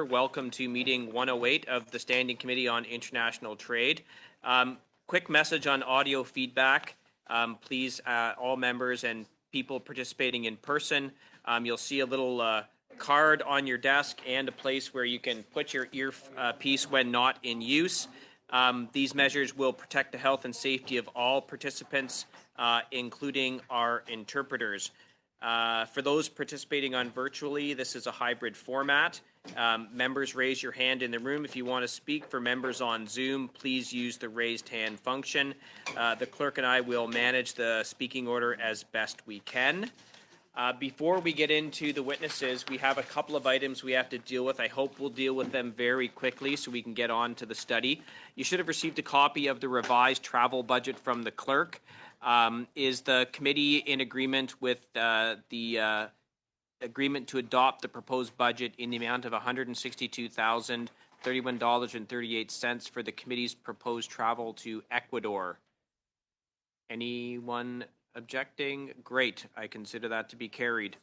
order. Welcome to meeting 108 of the Standing Committee on International Trade. Quick message on audio feedback. Please, all members and people participating in person, you'll see a little card on your desk and a place where you can put your earpiece when not in use. These measures will protect the health and safety of all participants, including our interpreters. For those participating on virtually, this is a hybrid format. Members, raise your hand in the room. If you want to speak. For members on Zoom, please use the raised hand function. The clerk and I will manage the speaking order as best we can. Before we get into the witnesses, we have a couple of items we have to deal with. I hope we'll deal with them very quickly so we can get on to the study. You should have received a copy of the revised travel budget from the clerk. Is the committee in agreement with the agreement to adopt the proposed budget in the amount of $162,031.38 for the committee's proposed travel to Ecuador? Anyone objecting? Great. I consider that to be carried.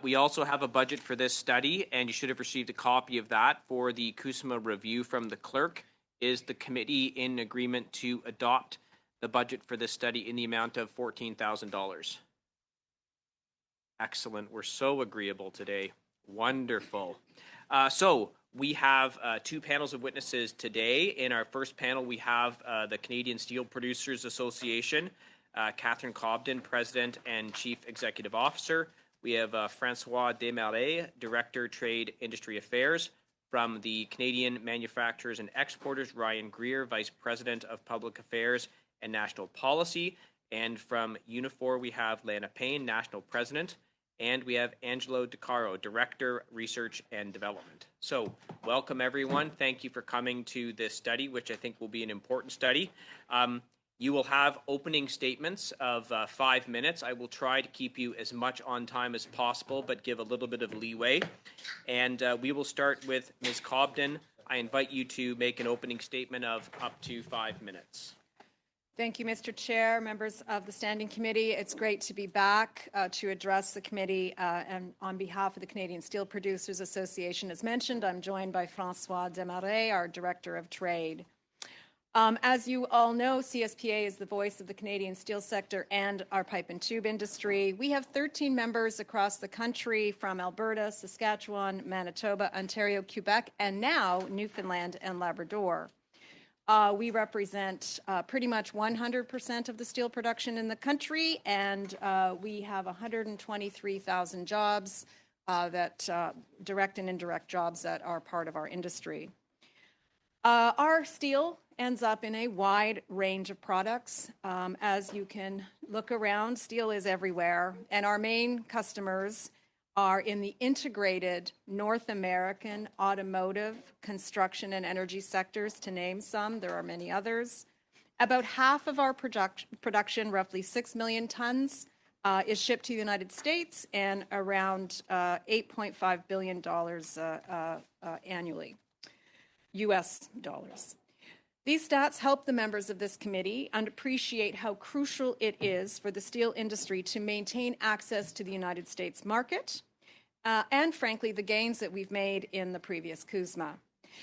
We also have a budget for this study, and you should have received a copy of that for the CUSMA review from the clerk. Is the committee in agreement to adopt the budget for this study in the amount of $14,000? Excellent. We're so agreeable today. Wonderful. So we have two panels of witnesses today. In our first panel, we have the Canadian Steel Producers Association, Catherine Cobden, President and Chief Executive Officer. We have Francois Desmarais, Director, Trade Industry Affairs. From the Canadian Manufacturers and Exporters, Ryan Greer, Vice President of Public Affairs and National Policy. And from Unifor, we have Lana Payne, National President. And we have Angelo De Caro, Director, Research and Development. So welcome, everyone. Thank you for coming to this study, which I think will be an important study. You will have opening statements of 5 minutes. I will try to keep you as much on time as possible, but give a little bit of leeway. And we will start with Ms. Cobden. I invite you to make an opening statement of up to 5 minutes. Thank you, Mr. Chair, members of the Standing Committee. It's great to be back to address the committee and on behalf of the Canadian Steel Producers Association. As mentioned, I'm joined by Francois Desmarais, our Director of Trade. As you all know, CSPA is the voice of the Canadian steel sector and our pipe and tube industry. We have 13 members across the country from Alberta, Saskatchewan, Manitoba, Ontario, Quebec, and now Newfoundland and Labrador. We represent pretty much 100% of the steel production in the country, and we have 123,000 jobs, direct and indirect jobs that are part of our industry. Our steel ends up in a wide range of products. As you can look around, steel is everywhere, and our main customers are in the integrated North American automotive, construction, and energy sectors, to name some. There are many others. About half of our production, roughly 6 million tons, is shipped to the United States, and around $8.5 billion annually, US dollars. These stats help the members of this committee appreciate how crucial it is for the steel industry to maintain access to the United States market and, frankly, the gains that we've made in the previous CUSMA.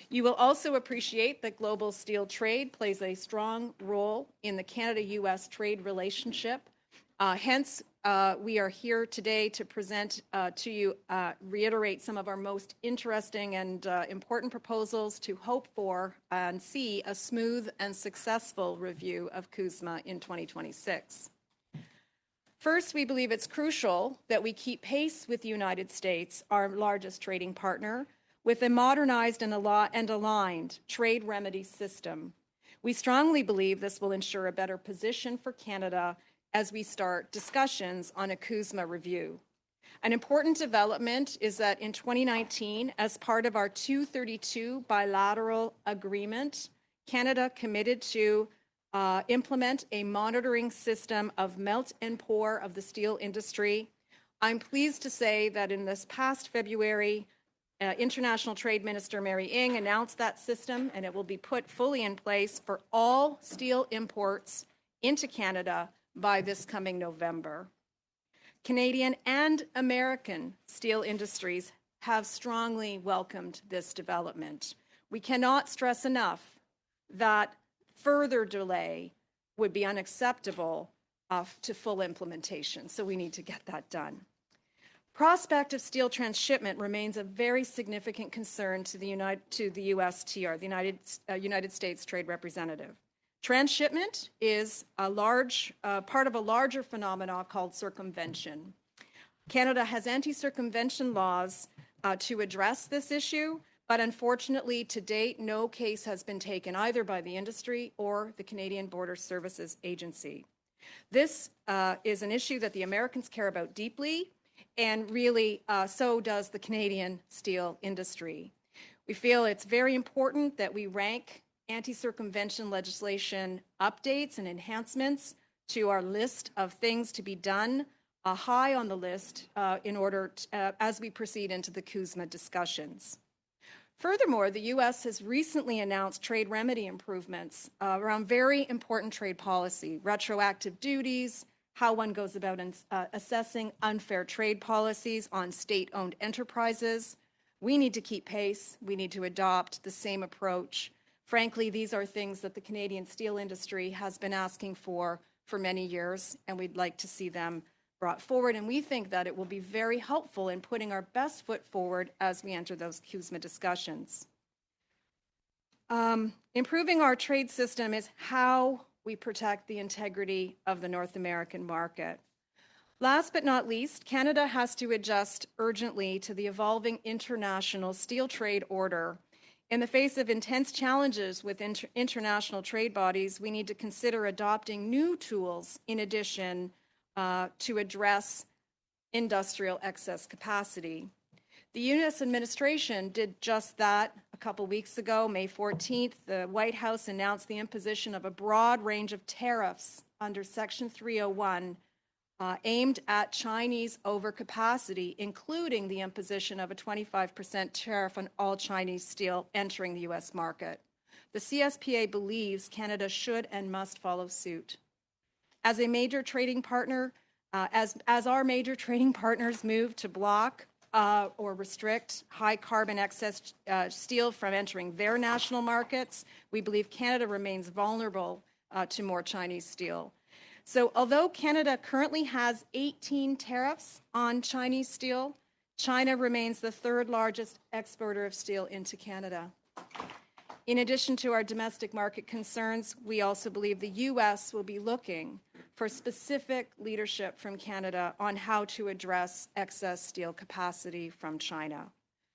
You will also appreciate that global steel trade plays a strong role in the Canada-U.S. trade relationship. Hence, we are here today to present to you, reiterate some of our most interesting and important proposals to hope for and see a smooth and successful review of CUSMA in 2026. First, we believe it's crucial that we keep pace with the United States, our largest trading partner, with a modernized and aligned trade remedy system. We strongly believe this will ensure a better position for Canada as we start discussions on a CUSMA review. An important development is that in 2019, as part of our 232 bilateral agreement, Canada committed to implement a monitoring system of melt and pour of the steel industry. I'm pleased to say that in this past February, International Trade Minister Mary Ng announced that system, and it will be put fully in place for all steel imports into Canada by this coming November. Canadian and American steel industries have strongly welcomed this development. We cannot stress enough that further delay would be unacceptable to full implementation, so we need to get that done. Prospect of steel transshipment remains a very significant concern to the USTR, the United States Trade Representative. Transshipment is a large part of a larger phenomenon called circumvention. Canada has anti-circumvention laws to address this issue, but unfortunately, to date, no case has been taken either by the industry or the Canadian Border Services Agency. This is an issue that the Americans care about deeply, and really so does the Canadian steel industry. We feel it's very important that we rank anti-circumvention legislation updates and enhancements to our list of things to be done high on the list in order to, as we proceed into the CUSMA discussions. Furthermore, the U.S. has recently announced trade remedy improvements around very important trade policy, retroactive duties, how one goes about assessing unfair trade policies on state-owned enterprises. We need to keep pace. We need to adopt the same approach. Frankly, these are things that the Canadian steel industry has been asking for many years, and we'd like to see them brought forward, and we think that it will be very helpful in putting our best foot forward as we enter those CUSMA discussions. Improving our trade system is how we protect the integrity of the North American market. Last but not least, Canada has to adjust urgently to the evolving international steel trade order. In the face of intense challenges with international trade bodies, we need to consider adopting new tools in addition to address industrial excess capacity. The U.S. administration did just that a couple weeks ago. May 14th, the White House announced the imposition of a broad range of tariffs under Section 301 aimed at Chinese overcapacity, including the imposition of a 25% tariff on all Chinese steel entering the U.S. market. The CSPA believes Canada should and must follow suit. As a major trading partner, as our major trading partners move to block or restrict high carbon excess steel from entering their national markets, we believe Canada remains vulnerable to more Chinese steel. So although Canada currently has 18 tariffs on Chinese steel, China remains the third largest exporter of steel into Canada. In addition to our domestic market concerns, we also believe the U.S. will be looking for specific leadership from Canada on how to address excess steel capacity from China.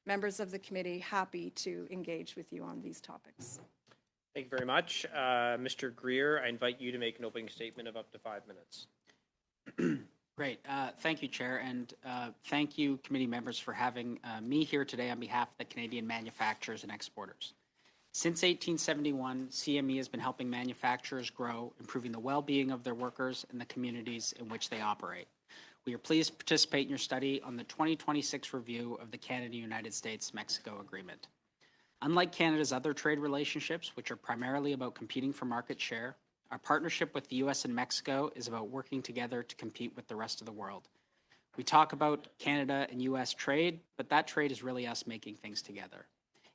Members of the committee, happy to engage with you on these topics. Thank you very much. Mr. Greer, I invite you to make an opening statement of up to 5 minutes. Great. Thank you, Chair, and thank you, committee members, for having me here today on behalf of the Canadian manufacturers and exporters. Since 1871, CME has been helping manufacturers grow, improving the well-being of their workers and the communities in which they operate. We are pleased to participate in your study on the 2026 review of the Canada-United States-Mexico Agreement. Unlike Canada's other trade relationships, which are primarily about competing for market share, our partnership with the U.S. and Mexico is about working together to compete with the rest of the world. We talk about Canada and U.S. trade, but that trade is really us making things together.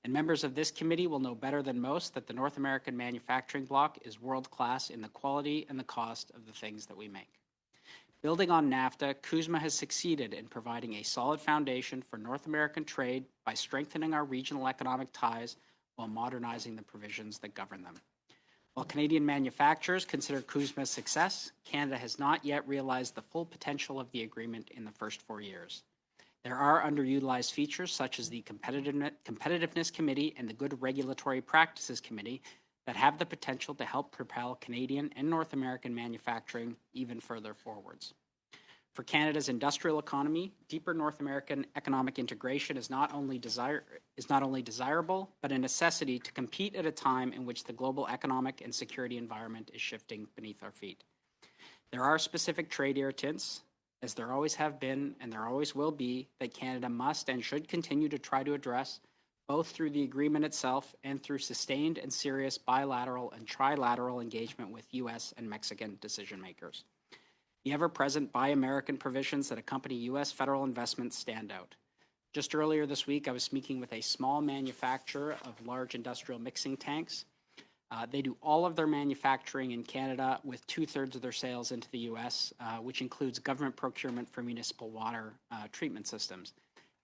And members of this committee will know better than most that the North American manufacturing bloc is world-class in the quality and the cost of the things that we make. Building on NAFTA, CUSMA has succeeded in providing a solid foundation for North American trade by strengthening our regional economic ties while modernizing the provisions that govern them. While Canadian manufacturers consider CUSMA a success, Canada has not yet realized the full potential of the agreement in the first 4 years. There are underutilized features such as the Competitiveness Committee and the Good Regulatory Practices Committee that have the potential to help propel Canadian and North American manufacturing even further forwards. For Canada's industrial economy, deeper North American economic integration is not only desirable, but a necessity to compete at a time in which the global economic and security environment is shifting beneath our feet. There are specific trade irritants, as there always have been and there always will be, that Canada must and should continue to try to address, both through the agreement itself and through sustained and serious bilateral and trilateral engagement with U.S. and Mexican decision makers. The ever-present Buy American provisions that accompany U.S. federal investments stand out. Just earlier this week, I was speaking with a small manufacturer of large industrial mixing tanks. They do all of their manufacturing in Canada with 2/3 of their sales into the U.S., which includes government procurement for municipal water treatment systems.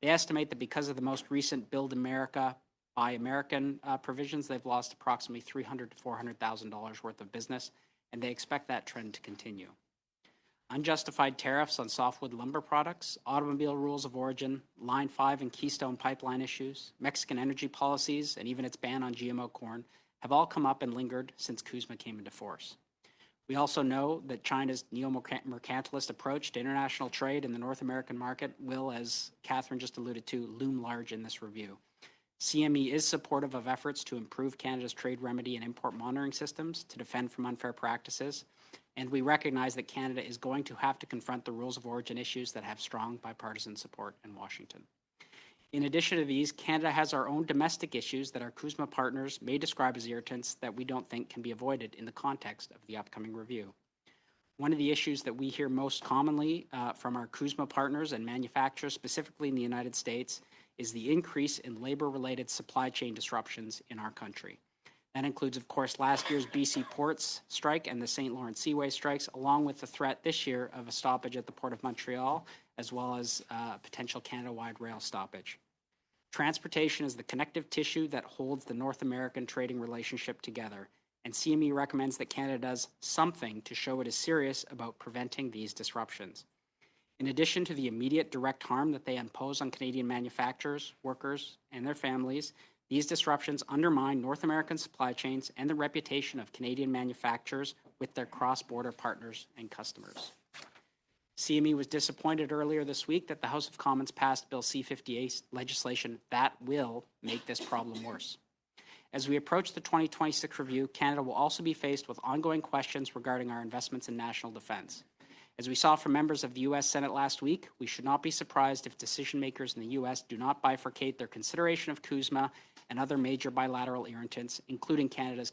They estimate that because of the most recent Build America, Buy American provisions, they've lost approximately $300,000 to $400,000 worth of business, and they expect that trend to continue. Unjustified tariffs on softwood lumber products, automobile rules of origin, Line 5 and Keystone Pipeline issues, Mexican energy policies, and even its ban on GMO corn have all come up and lingered since CUSMA came into force. We also know that China's neo-mercantilist approach to international trade in the North American market will, as Catherine just alluded to, loom large in this review. CME is supportive of efforts to improve Canada's trade remedy and import monitoring systems to defend from unfair practices, and we recognize that Canada is going to have to confront the rules of origin issues that have strong bipartisan support in Washington. In addition to these, Canada has our own domestic issues that our CUSMA partners may describe as irritants that we don't think can be avoided in the context of the upcoming review. One of the issues that we hear most commonly from our CUSMA partners and manufacturers, specifically in the United States, is the increase in labor-related supply chain disruptions in our country. That includes, of course, last year's BC Ports strike and the St. Lawrence Seaway strikes, along with the threat this year of a stoppage at the Port of Montreal, as well as potential Canada-wide rail stoppage. Transportation is the connective tissue that holds the North American trading relationship together, and CME recommends that Canada does something to show it is serious about preventing these disruptions. In addition to the immediate direct harm that they impose on Canadian manufacturers, workers, and their families, these disruptions undermine North American supply chains and the reputation of Canadian manufacturers with their cross-border partners and customers. CME was disappointed earlier this week that the House of Commons passed Bill C-58 legislation that will make this problem worse. As we approach the 2026 review, Canada will also be faced with ongoing questions regarding our investments in national defense. As we saw from members of the U.S. Senate last week, we should not be surprised if decision makers in the U.S. do not bifurcate their consideration of CUSMA and other major bilateral irritants, including Canada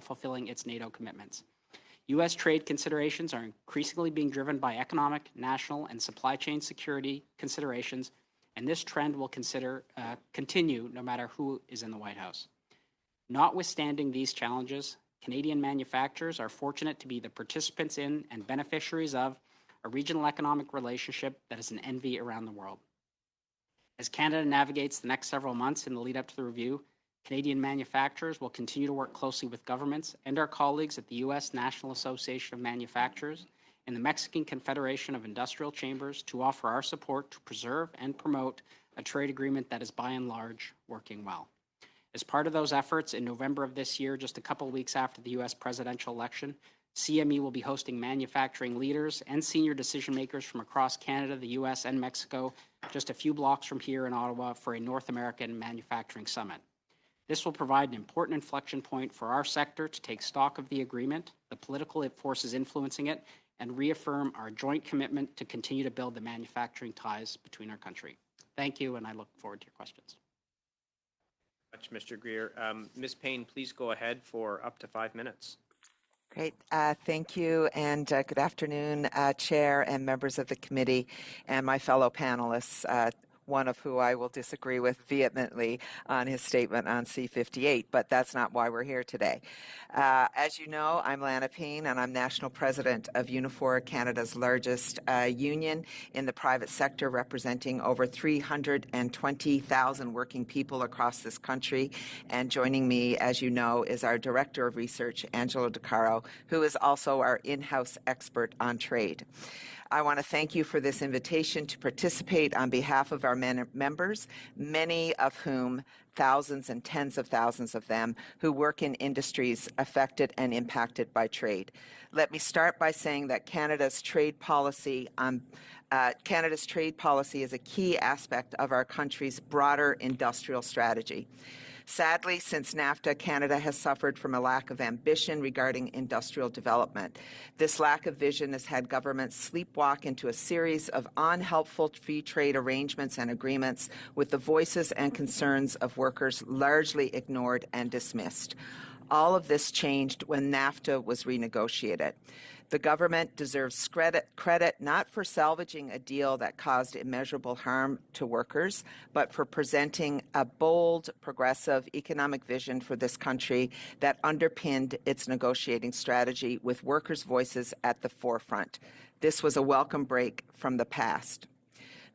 fulfilling its NATO commitments. U.S. trade considerations are increasingly being driven by economic, national, and supply chain security considerations, and this trend will continue no matter who is in the White House. Notwithstanding these challenges, Canadian manufacturers are fortunate to be the participants in and beneficiaries of a regional economic relationship that is an envy around the world. As Canada navigates the next several months in the lead up to the review, Canadian manufacturers will continue to work closely with governments and our colleagues at the U.S. National Association of Manufacturers and the Mexican Confederation of Industrial Chambers to offer our support to preserve and promote a trade agreement that is by and large working well. As part of those efforts, in November of this year, just a couple of weeks after the U.S. presidential election, CME will be hosting manufacturing leaders and senior decision makers from across Canada, the U.S., and Mexico, just a few blocks from here in Ottawa for a North American Manufacturing Summit. This will provide an important inflection point for our sector to take stock of the agreement, the political forces influencing it, and reaffirm our joint commitment to continue to build the manufacturing ties between our country. Thank you, and I look forward to your questions. Much, Mr. Greer. Ms. Payne, please go ahead for up to 5 minutes. Great. Thank you, and good afternoon, Chair and members of the committee and my fellow panelists, one of who I will disagree with vehemently on his statement on C-58, but that's not why we're here today. As you know, I'm Lana Payne, and I'm National President of Unifor, Canada's largest union in the private sector, representing over 320,000 working people across this country. And joining me, as you know, is our Director of Research, Angelo De Caro, who is also our in-house expert on trade. I want to thank you for this invitation to participate on behalf of our members, many of whom, thousands and tens of thousands of them, who work in industries affected and impacted by trade. Let me start by saying that Canada's trade policy is a key aspect of our country's broader industrial strategy. Sadly, since NAFTA, Canada has suffered from a lack of ambition regarding industrial development. This lack of vision has had governments sleepwalk into a series of unhelpful free trade arrangements and agreements with the voices and concerns of workers largely ignored and dismissed. All of this changed when NAFTA was renegotiated. The government deserves credit not for salvaging a deal that caused immeasurable harm to workers, but for presenting a bold, progressive economic vision for this country that underpinned its negotiating strategy with workers' voices at the forefront. This was a welcome break from the past.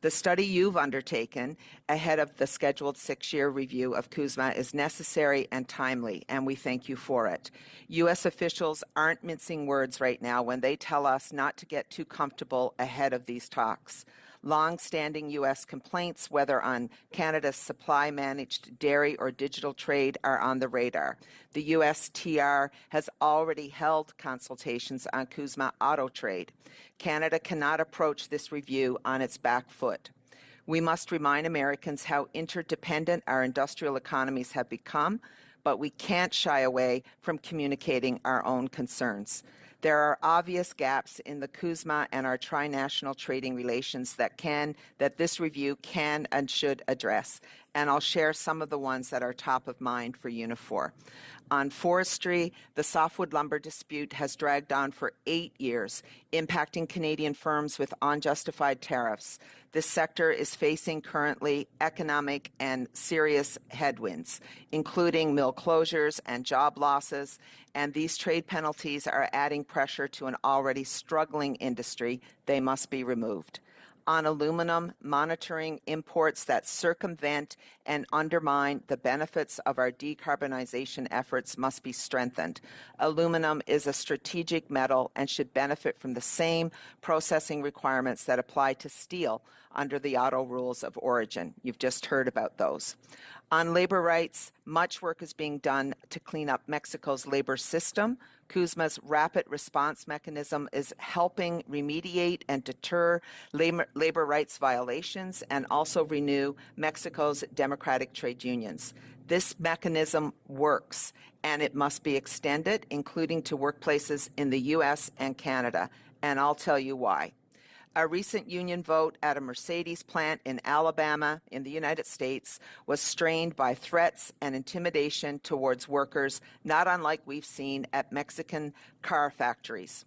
The study you've undertaken ahead of the scheduled 6-year review of CUSMA is necessary and timely, and we thank you for it. U.S. officials aren't mincing words right now when they tell us not to get too comfortable ahead of these talks. Long-standing U.S. complaints, whether on Canada's supply-managed dairy or digital trade, are on the radar. The USTR has already held consultations on CUSMA auto trade. Canada cannot approach this review on its back foot. We must remind Americans how interdependent our industrial economies have become, but we can't shy away from communicating our own concerns. There are obvious gaps in the CUSMA and our trinational trading relations that this review can and should address, and I'll share some of the ones that are top of mind for Unifor. On forestry, the softwood lumber dispute has dragged on for 8 years, impacting Canadian firms with unjustified tariffs. This sector is facing currently economic and serious headwinds, including mill closures and job losses, and these trade penalties are adding pressure to an already struggling industry. They must be removed. On aluminum, monitoring imports that circumvent and undermine the benefits of our decarbonization efforts must be strengthened. Aluminum is a strategic metal and should benefit from the same processing requirements that apply to steel under the auto rules of origin. You've just heard about those. On labor rights, much work is being done to clean up Mexico's labor system. CUSMA's rapid response mechanism is helping remediate and deter labor rights violations and also renew Mexico's democratic trade unions. This mechanism works, and it must be extended, including to workplaces in the U.S. and Canada, and I'll tell you why. A recent union vote at a Mercedes plant in Alabama in the United States was strained by threats and intimidation towards workers, not unlike we've seen at Mexican car factories.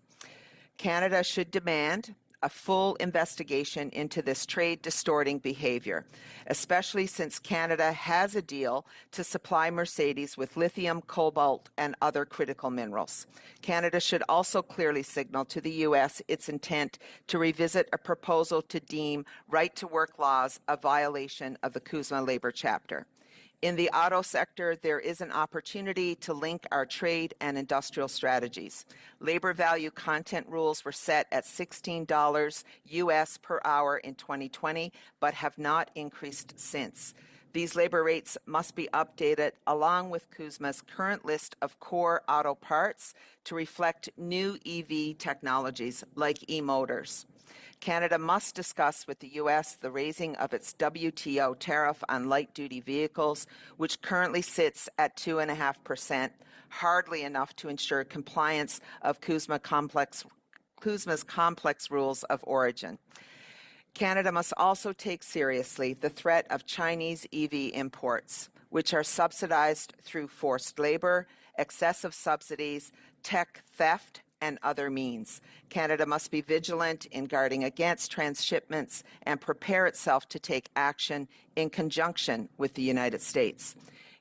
Canada should demand a full investigation into this trade-distorting behavior, especially since Canada has a deal to supply Mercedes with lithium, cobalt, and other critical minerals. Canada should also clearly signal to the U.S. its intent to revisit a proposal to deem right-to-work laws a violation of the CUSMA labor chapter. In the auto sector, there is an opportunity to link our trade and industrial strategies. Labor value content rules were set at $16 US per hour in 2020, but have not increased since. These labor rates must be updated along with CUSMA's current list of core auto parts to reflect new EV technologies like e-motors. Canada must discuss with the U.S. the raising of its WTO tariff on light-duty vehicles, which currently sits at 2.5%, hardly enough to ensure compliance of CUSMA's complex rules of origin. Canada must also take seriously the threat of Chinese EV imports, which are subsidized through forced labor, excessive subsidies, tech theft, and other means. Canada must be vigilant in guarding against transshipments and prepare itself to take action in conjunction with the United States.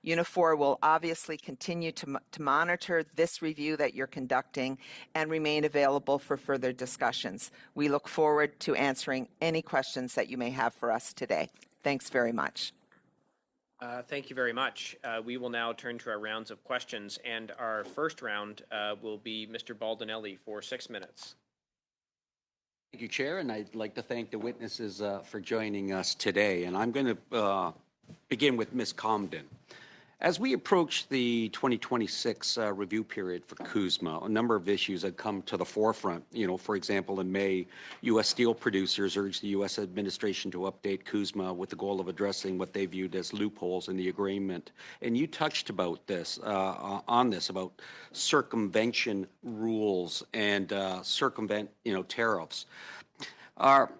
Unifor will obviously continue to monitor this review that you're conducting and remain available for further discussions. We look forward to answering any questions that you may have for us today. Thanks very much. Thank you very much. We will now turn to our rounds of questions, and our first round will be Mr. Baldinelli for 6 minutes. Thank you, Chair, and I'd like to thank the witnesses for joining us today. And I'm going to begin with Ms. Comden. As we approach the 2026 review period for CUSMA, a number of issues have come to the forefront. For example, in May, U.S. steel producers urged the U.S. administration to update CUSMA with the goal of addressing what they viewed as loopholes in the agreement. And you touched about this, about circumvention rules and circumvent, tariffs. Are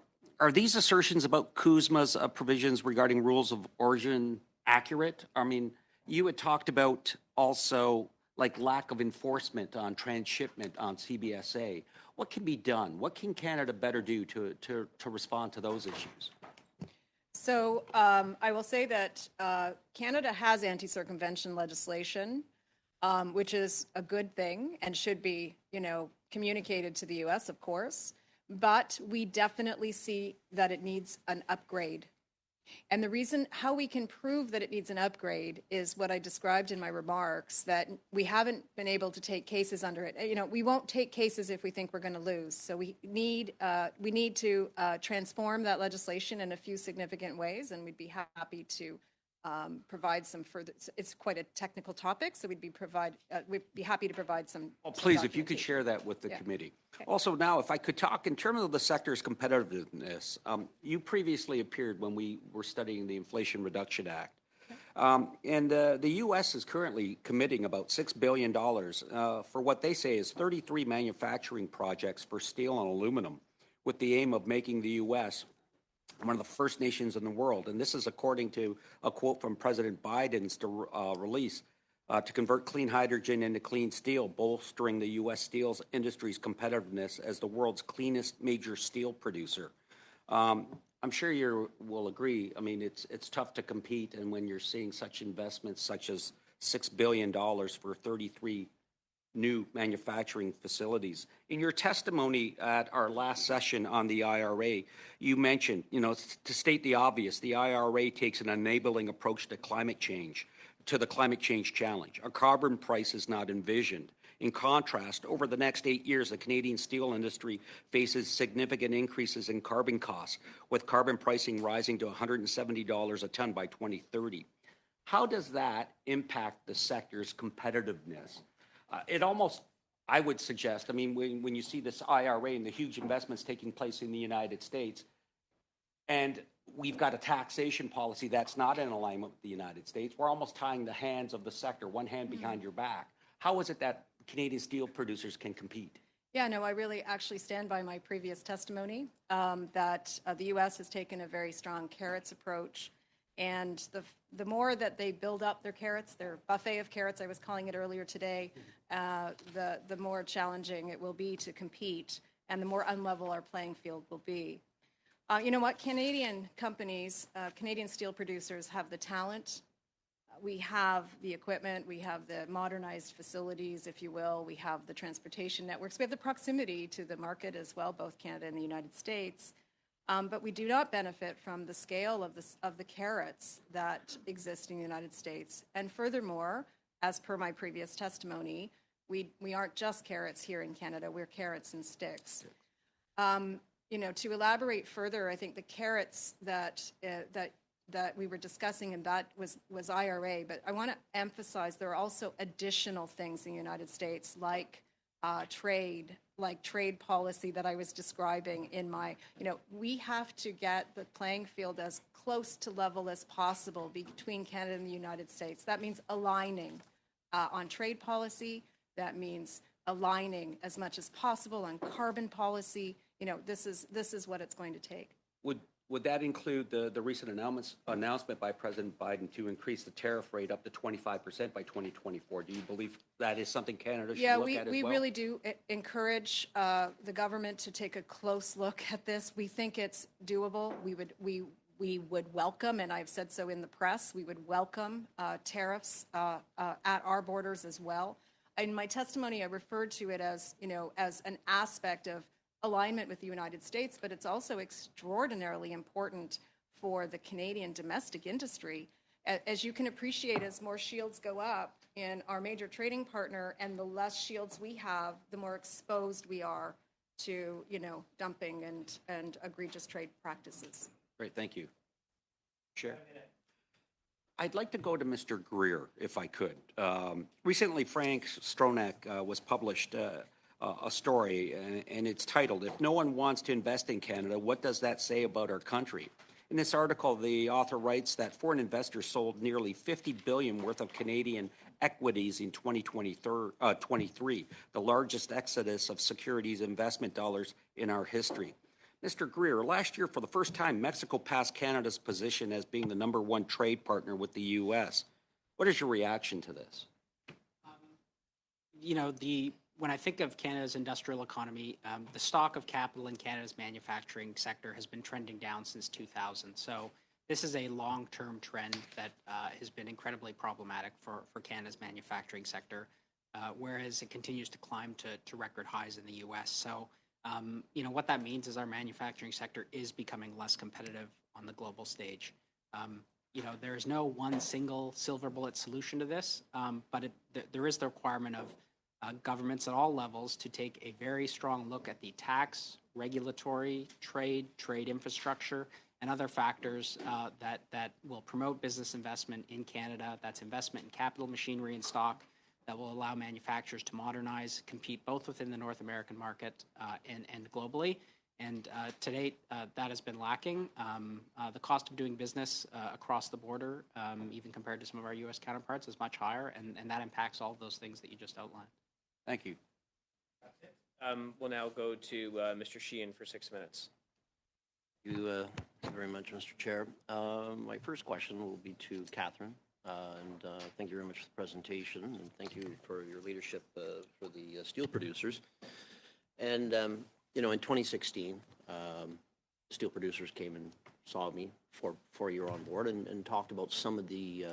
these assertions about CUSMA's provisions regarding rules of origin accurate? I mean, you had talked about also like lack of enforcement on transshipment on CBSA. What can be done? What can Canada better do to respond to those issues? So I will say that Canada has anti-circumvention legislation, which is a good thing and should be, communicated to the U.S., of course. But we definitely see that it needs an upgrade. And the reason how we can prove that it needs an upgrade is what I described in my remarks, that we haven't been able to take cases under it. We won't take cases if we think we're going to lose. So we need to transform that legislation in a few significant ways, and we'd be happy to provide some further. It's quite a technical topic, so we'd be happy to provide some. Well, please, if you could share that with the committee. Okay. Also, now, if I could talk in terms of the sector's competitiveness, you previously appeared when we were studying the Inflation Reduction Act. And the U.S. is currently committing about $6 billion for what they say is 33 manufacturing projects for steel and aluminum, with the aim of making the U.S. one of the first nations in the world. And this is according to a quote from President Biden's release to convert clean hydrogen into clean steel, bolstering the U.S. steel industry's competitiveness as the world's cleanest major steel producer. I'm sure you will agree. I mean, it's tough to compete, and when you're seeing such investments such as $6 billion for 33 new manufacturing facilities. In your testimony at our last session on the IRA, you mentioned, to state the obvious, the IRA takes an enabling approach to climate change, to the climate change challenge. A carbon price is not envisioned. In contrast, over the next 8 years, the Canadian steel industry faces significant increases in carbon costs, with carbon pricing rising to $170 a ton by 2030. How does that impact the sector's competitiveness? It almost, I would suggest, when you see this IRA and the huge investments taking place in the United States, and we've got a taxation policy that's not in alignment with the United States, we're almost tying the hands of the sector, one hand behind your back. How is it that Canadian steel producers can compete? Yeah, no, I really actually stand by my previous testimony that the U.S. has taken a very strong carrots approach. And the more that they build up their carrots, their buffet of carrots, I was calling it earlier today, the more challenging it will be to compete and the more unlevel our playing field will be. You know what? Canadian companies, Canadian steel producers have the talent. We have the equipment. We have the modernized facilities, if you will. We have the transportation networks. We have the proximity to the market as well, both Canada and the United States. But we do not benefit from the scale of the carrots that exist in the United States. And furthermore, as per my previous testimony, we aren't just carrots here in Canada. We're carrots and sticks. To elaborate further, I think the carrots that we were discussing, and that was IRA. But I want to emphasize there are also additional things in the United States like trade policy that I was describing in my, we have to get the playing field as close to level as possible between Canada and the United States. That means aligning on trade policy. That means aligning as much as possible on carbon policy. This is what it's going to take. Would that include the recent announcement by President Biden to increase the tariff rate up to 25% by 2024? Do you believe that is something Canada should look at as well? Yeah, we really do encourage the government to take a close look at this. We think it's doable. We would welcome, and I've said so in the press, we would welcome tariffs at our borders as well. In my testimony, I referred to it as, as an aspect of alignment with the United States, but it's also extraordinarily important for the Canadian domestic industry. As you can appreciate, as more shields go up in our major trading partner and the less shields we have, the more exposed we are to, dumping and egregious trade practices. Great, thank you. Chair. I'd like to go to Mr. Greer, if I could. Recently, Frank Stronach was published a story, and it's titled, "If No One Wants to Invest in Canada, What Does That Say About Our Country?" In this article, the author writes that foreign investors sold nearly $50 billion worth of Canadian equities in 2023, the largest exodus of securities investment dollars in our history. Mr. Greer, last year, for the first time, Mexico passed Canada's position as being the #1 trade partner with the U.S. What is your reaction to this? when I think of Canada's industrial economy, the stock of capital in Canada's manufacturing sector has been trending down since 2000. So this is a long-term trend that has been incredibly problematic for Canada's manufacturing sector, whereas it continues to climb to record highs in the U.S. So, what that means is our manufacturing sector is becoming less competitive on the global stage. There is no one single silver bullet solution to this, but there is the requirement of governments at all levels to take a very strong look at the tax, regulatory, trade infrastructure, and other factors that will promote business investment in Canada. That's investment in capital, machinery, and stock that will allow manufacturers to modernize, compete both within the North American market and globally. And to date, that has been lacking. The cost of doing business across the border, even compared to some of our U.S. counterparts, is much higher, and that impacts all of those things that you just outlined. Thank you. We'll now go to Mr. Sheehan for 6 minutes. Thank you very much, Mr. Chair. My first question will be to Catherine, and thank you very much for the presentation, and thank you for your leadership for the steel producers. And, in 2016, steel producers came and saw me before you were on board and talked about some of the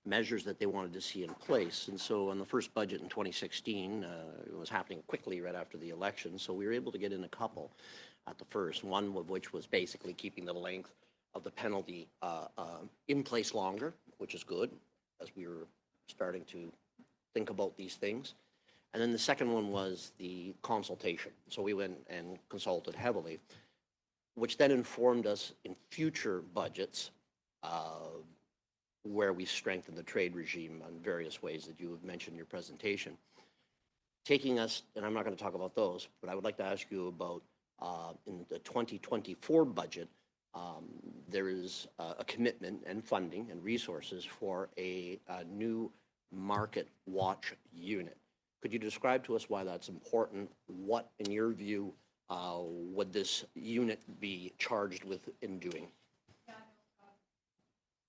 measures that they wanted to see in place. And so on the first budget in 2016, it was happening quickly right after the election, so we were able to get in a couple at the first, one of which was basically keeping the length of the penalty in place longer, which is good, as we were starting to think about these things. And then the second one was the consultation. So we went and consulted heavily, which then informed us in future budgets where we strengthened the trade regime on various ways that you have mentioned in your presentation. Taking us, and I'm not going to talk about those, but I would like to ask you about in the 2024 budget, there is a commitment and funding and resources for a new market watch unit. Could you describe to us why that's important? What, in your view, would this unit be charged with in doing?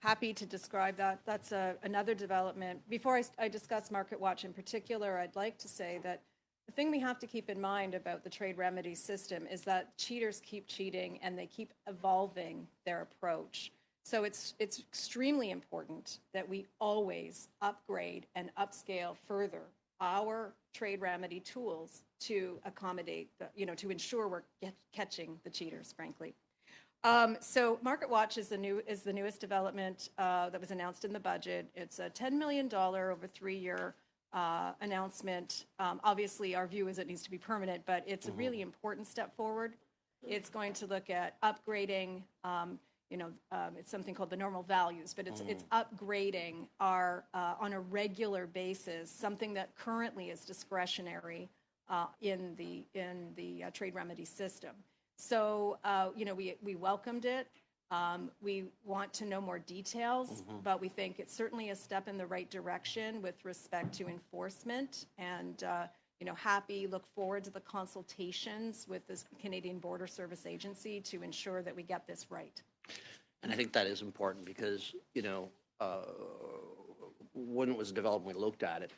Happy to describe that. That's another development. Before I discuss Market Watch in particular, I'd like to say that the thing we have to keep in mind about the trade remedy system is that cheaters keep cheating and they keep evolving their approach. So it's extremely important that we always upgrade and upscale further our trade remedy tools to accommodate, to ensure we're catching the cheaters, frankly. So Market Watch is the newest development that was announced in the budget. It's a $10 million over 3-year announcement. Obviously, our view is it needs to be permanent, but it's a really important step forward. It's going to look at upgrading, it's something called the normal values, but it's upgrading our on a regular basis, something that currently is discretionary in the trade remedy system. So, we welcomed it. We want to know more details, but we think it's certainly a step in the right direction with respect to enforcement and, look forward to the consultations with the Canadian Border Service Agency to ensure that we get this right. And I think that is important because, when it was developed, we looked at it,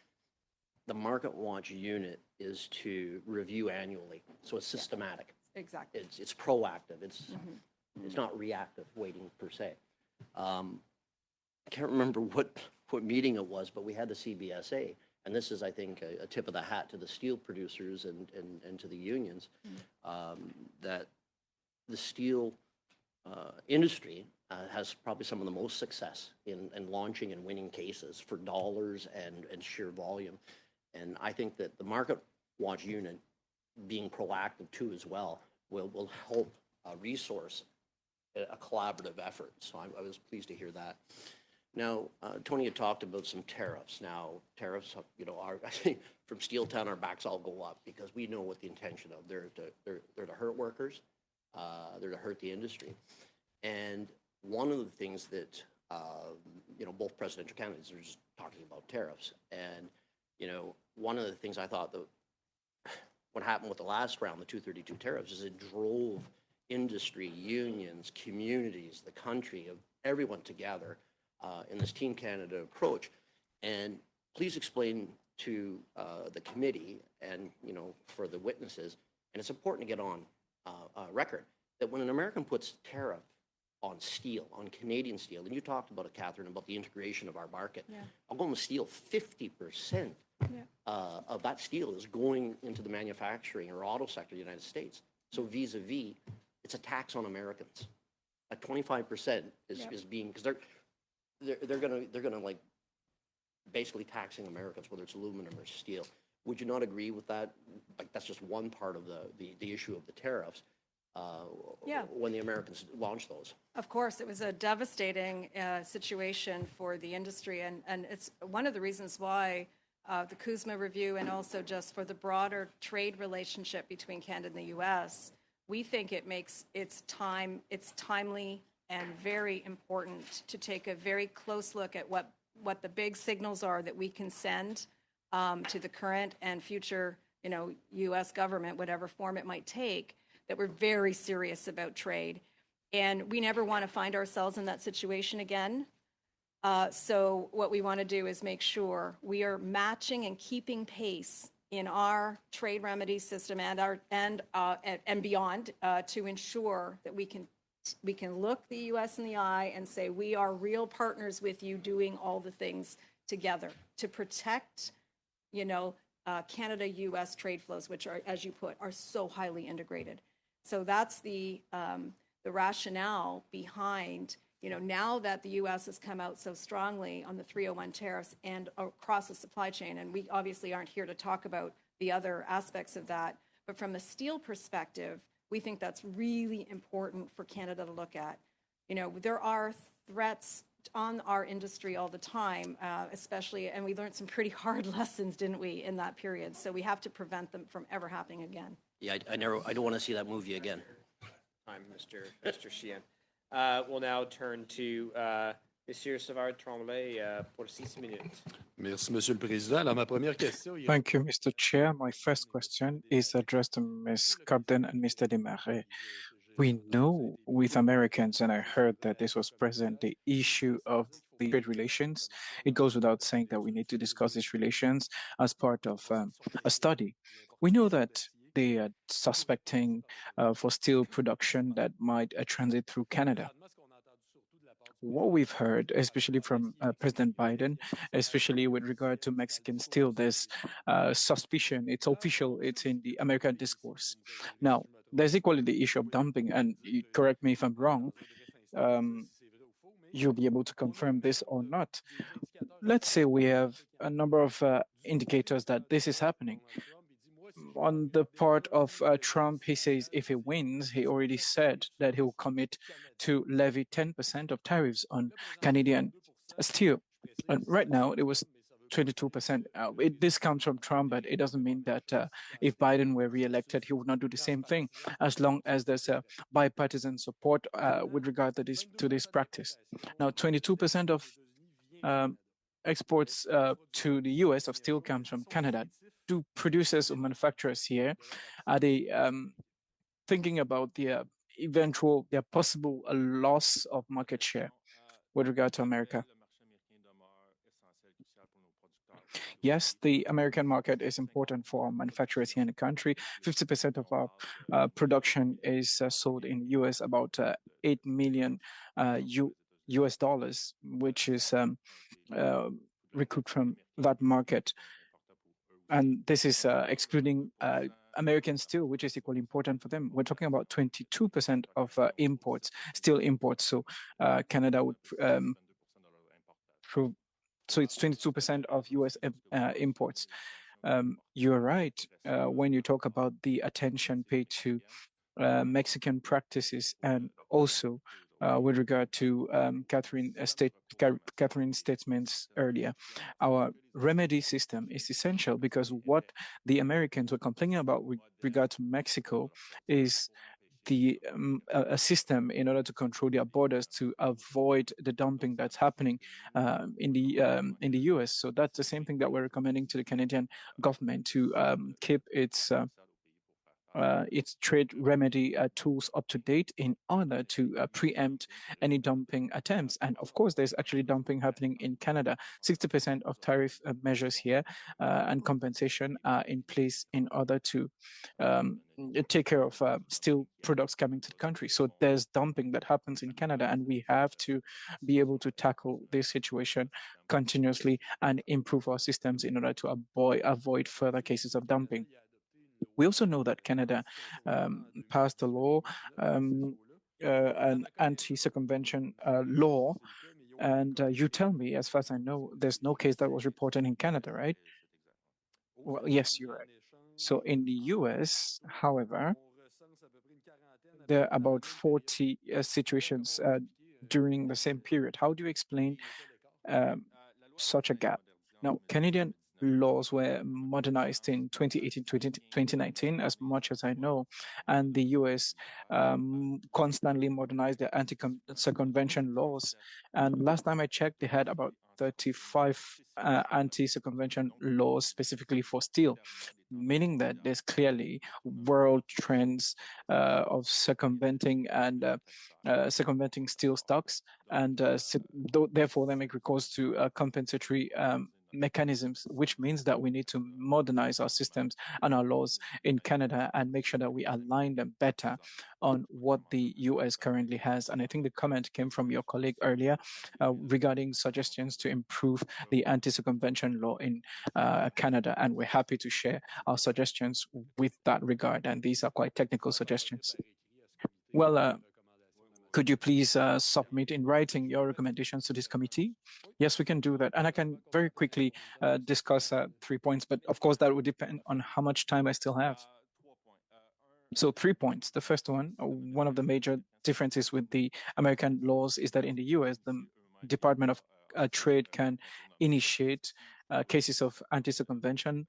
the Market Watch unit is to review annually. So it's systematic. Exactly. It's proactive. It's not reactive waiting per se. I can't remember what meeting it was, but we had the CBSA, and this is, I think, a tip of the hat to the steel producers and to the unions, that the steel industry has probably some of the most success in launching and winning cases for dollars and sheer volume. And I think that the Market Watch unit being proactive too as well will help resource a collaborative effort. So I was pleased to hear that. Now, Tony had talked about some tariffs. Now, tariffs, are, I think from Steel Town, our backs all go up because we know what the intention of. They're to hurt workers. They're to hurt the industry. And one of the things that, both presidential candidates are just talking about tariffs. And, one of the things I thought that what happened with the last round, the 232 tariffs, is it drove industry, unions, communities, the country, of everyone together in this Team Canada approach. And please explain to the committee and, you know, for the witnesses, and it's important to get on record that when an American puts tariff on steel, on Canadian steel, and you talked about it, Catherine, about the integration of our market. Yeah. I'll go on the steel, 50% of that steel is going into the manufacturing or auto sector of the United States. So vis-a-vis, it's a tax on Americans. At 25% is being, because they're gonna like basically taxing Americans, whether it's aluminum or steel. Would you not agree with that? Like that's just one part of the issue of the tariffs. When the Americans launched those. Of course, it was a devastating situation for the industry, and it's one of the reasons why the Kuzma review and also just for the broader trade relationship between Canada and the U.S., we think it's timely and very important to take a very close look at what the big signals are that we can send to the current and future, you know, U.S. government, whatever form it might take, that we're very serious about trade. And we never want to find ourselves in that situation again. So what we want to do is make sure we are matching and keeping pace in our trade remedy system and beyond to ensure that we can look the U.S. in the eye and say we are real partners with you doing all the things together to protect, you know, Canada-U.S. trade flows, which are, as you put, are so highly integrated. So that's the rationale behind, you know, now that the U.S. has come out so strongly on the 301 tariffs and across the supply chain, and we obviously aren't here to talk about the other aspects of that, but from a steel perspective, we think that's really important for Canada to look at. You know, there are threats on our industry all the time, especially, and we learned some pretty hard lessons, didn't we, in that period? So we have to prevent them from ever happening again. Yeah, I don't want to see that movie again. Time, Mr. Sheehan. We'll now turn to Monsieur Savard Tremblay pour 6 minutes. Merci, Monsieur le Président. Alors, ma première question. Thank you, Mr. Chair. My first question is addressed to Ms. Cobden and Mr. Desmarais. We know with Americans, and I heard that this was present, the issue of the trade relations. It goes without saying that we need to discuss these relations as part of a study. We know that they are suspecting for steel production that might transit through Canada. What we've heard, especially from President Biden, especially with regard to Mexican steel, there's suspicion. It's official. It's in the American discourse. Now, there's equally the issue of dumping, and you correct me if I'm wrong. You'll be able to confirm this or not. Let's say we have a number of indicators that this is happening. On the part of Trump, he says if he wins, he already said that he will commit to levy 10% of tariffs on Canadian steel. And right now, it was 22%. This comes from Trump, but it doesn't mean that if Biden were reelected, he would not do the same thing, as long as there's a bipartisan support with regard to this practice. Now, 22% of exports to the U.S. of steel comes from Canada. Do producers or manufacturers here, are they thinking about the possible loss of market share with regard to America? Yes, the American market is important for manufacturers here in the country. 50% of our production is sold in the U.S., about $8 million US dollars, which is recouped from that market. And this is excluding American steel, which is equally important for them. We're talking about 22% of imports, steel imports. So Canada would prove. So it's 22% of U.S. imports. You're right when you talk about the attention paid to Mexican practices, and also with regard to Catherine's statements earlier. Our remedy system is essential because what the Americans were complaining about with regard to Mexico is a system in order to control their borders to avoid the dumping that's happening in the U.S. So that's the same thing that we're recommending to the Canadian government to keep its its trade remedy tools up to date in order to preempt any dumping attempts. And of course, there's actually dumping happening in Canada. 60% of tariff measures here and compensation are in place in order to take care of steel products coming to the country. So there's dumping that happens in Canada, and we have to be able to tackle this situation continuously and improve our systems in order to avoid further cases of dumping. We also know that Canada passed a law, an anti-circumvention law, and you tell me, as far as I know, there's no case that was reported in Canada, right? Well, yes, you're right. So in the US, however, there are about 40 situations during the same period. How do you explain um, such a gap? Now, Canadian laws were modernized in 2018, 2019, as much as I know, and the US constantly modernized their anti-circumvention laws. And last time I checked, they had about 35 anti-circumvention laws specifically for steel, meaning that there's clearly world trends of circumventing and circumventing steel stocks, and therefore they make recourse to compensatory mechanisms, which means that we need to modernize our systems and our laws in Canada and make sure that we align them better on what the US currently has. And I think the comment came from your colleague earlier regarding suggestions to improve the anti-circumvention law in Canada, and we're happy to share our suggestions with that regard. And these are quite technical suggestions. Well, could you please submit in writing your recommendations to this committee? Yes, we can do that. And I can very quickly discuss 3 points, but of course that would depend on how much time I still have. So 3 points. The first one of the major differences with the American laws is that in the US, the Department of Trade can initiate cases of anti-circumvention,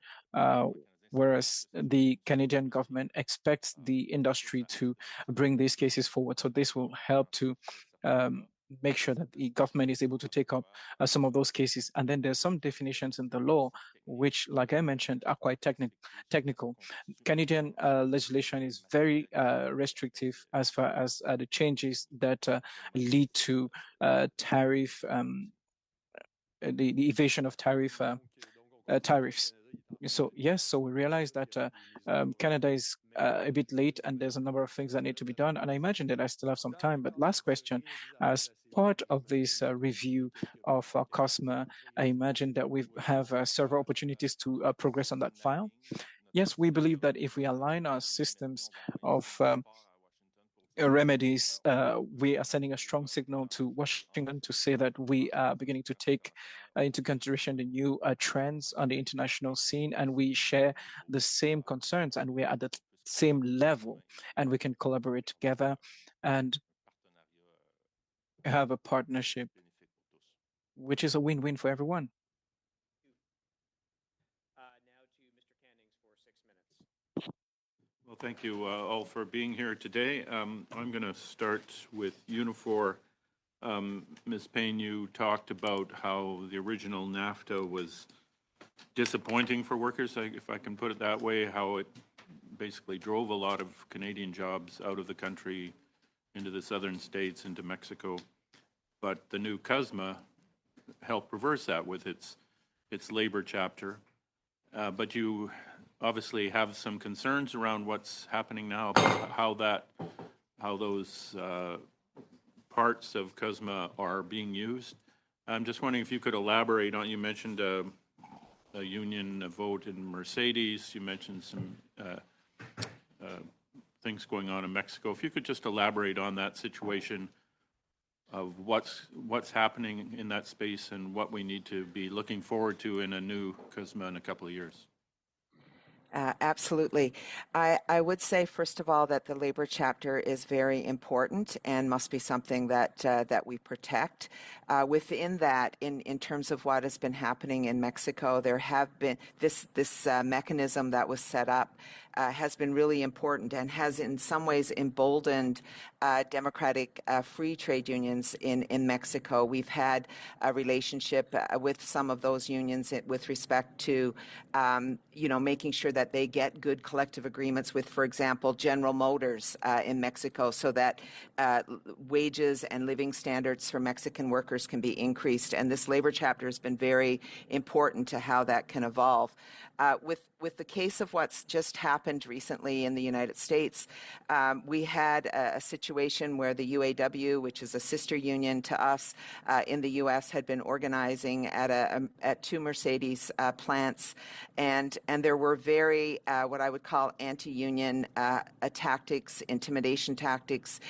whereas the Canadian government expects the industry to bring these cases forward. So this will help to make sure that the government is able to take up some of those cases. And then there's some definitions in the law, which, like I mentioned, are quite technical. Canadian legislation is very restrictive as far as the changes that lead to tariff, the evasion of tariffs. So yes, so we realize that Canada is a bit late and there's a number of things that need to be done. And I imagine that I still have some time. But last question, as part of this review of COSMA, I imagine that we have several opportunities to progress on that file. Yes, we believe that if we align our systems of remedies, we are sending a strong signal to Washington to say that we are beginning to take into consideration the new trends on the international scene, and we share the same concerns, and we're at the same level, and we can collaborate together and have a partnership, which is a win-win for everyone. Now to Mr. Cannings for 6 minutes. Well, thank you all for being here today. I'm going to start with Unifor. Ms. Payne, you talked about how the original NAFTA was disappointing for workers, if I can put it that way, how it basically drove a lot of Canadian jobs out of the country into the southern states, into Mexico. But the new COSMA helped reverse that with its labor chapter. But you obviously have some concerns around what's happening now, about how those parts of COSMA are being used. I'm just wondering if you could elaborate on, you mentioned a union vote in Mercedes, you mentioned some things going on in Mexico. If you could just elaborate on that situation of what's happening in that space and what we need to be looking forward to in a new COSMA in a couple of years. Absolutely. I would say, first of all, that the labor chapter is very important and must be something that we protect. Within that, in terms of what has been happening in Mexico, there have been this mechanism that was set up has been really important and has in some ways emboldened democratic free trade unions in Mexico. We've had a relationship with some of those unions with respect to, making sure that that they get good collective agreements with, for example, General Motors in Mexico, so that wages and living standards for Mexican workers can be increased. And this labor chapter has been very important to how that can evolve. With the case of what's just happened recently in the United States, we had a situation where the UAW, which is a sister union to us in the U.S., had been organizing at two Mercedes plants, and there were very what I would call anti-union tactics, intimidation tactics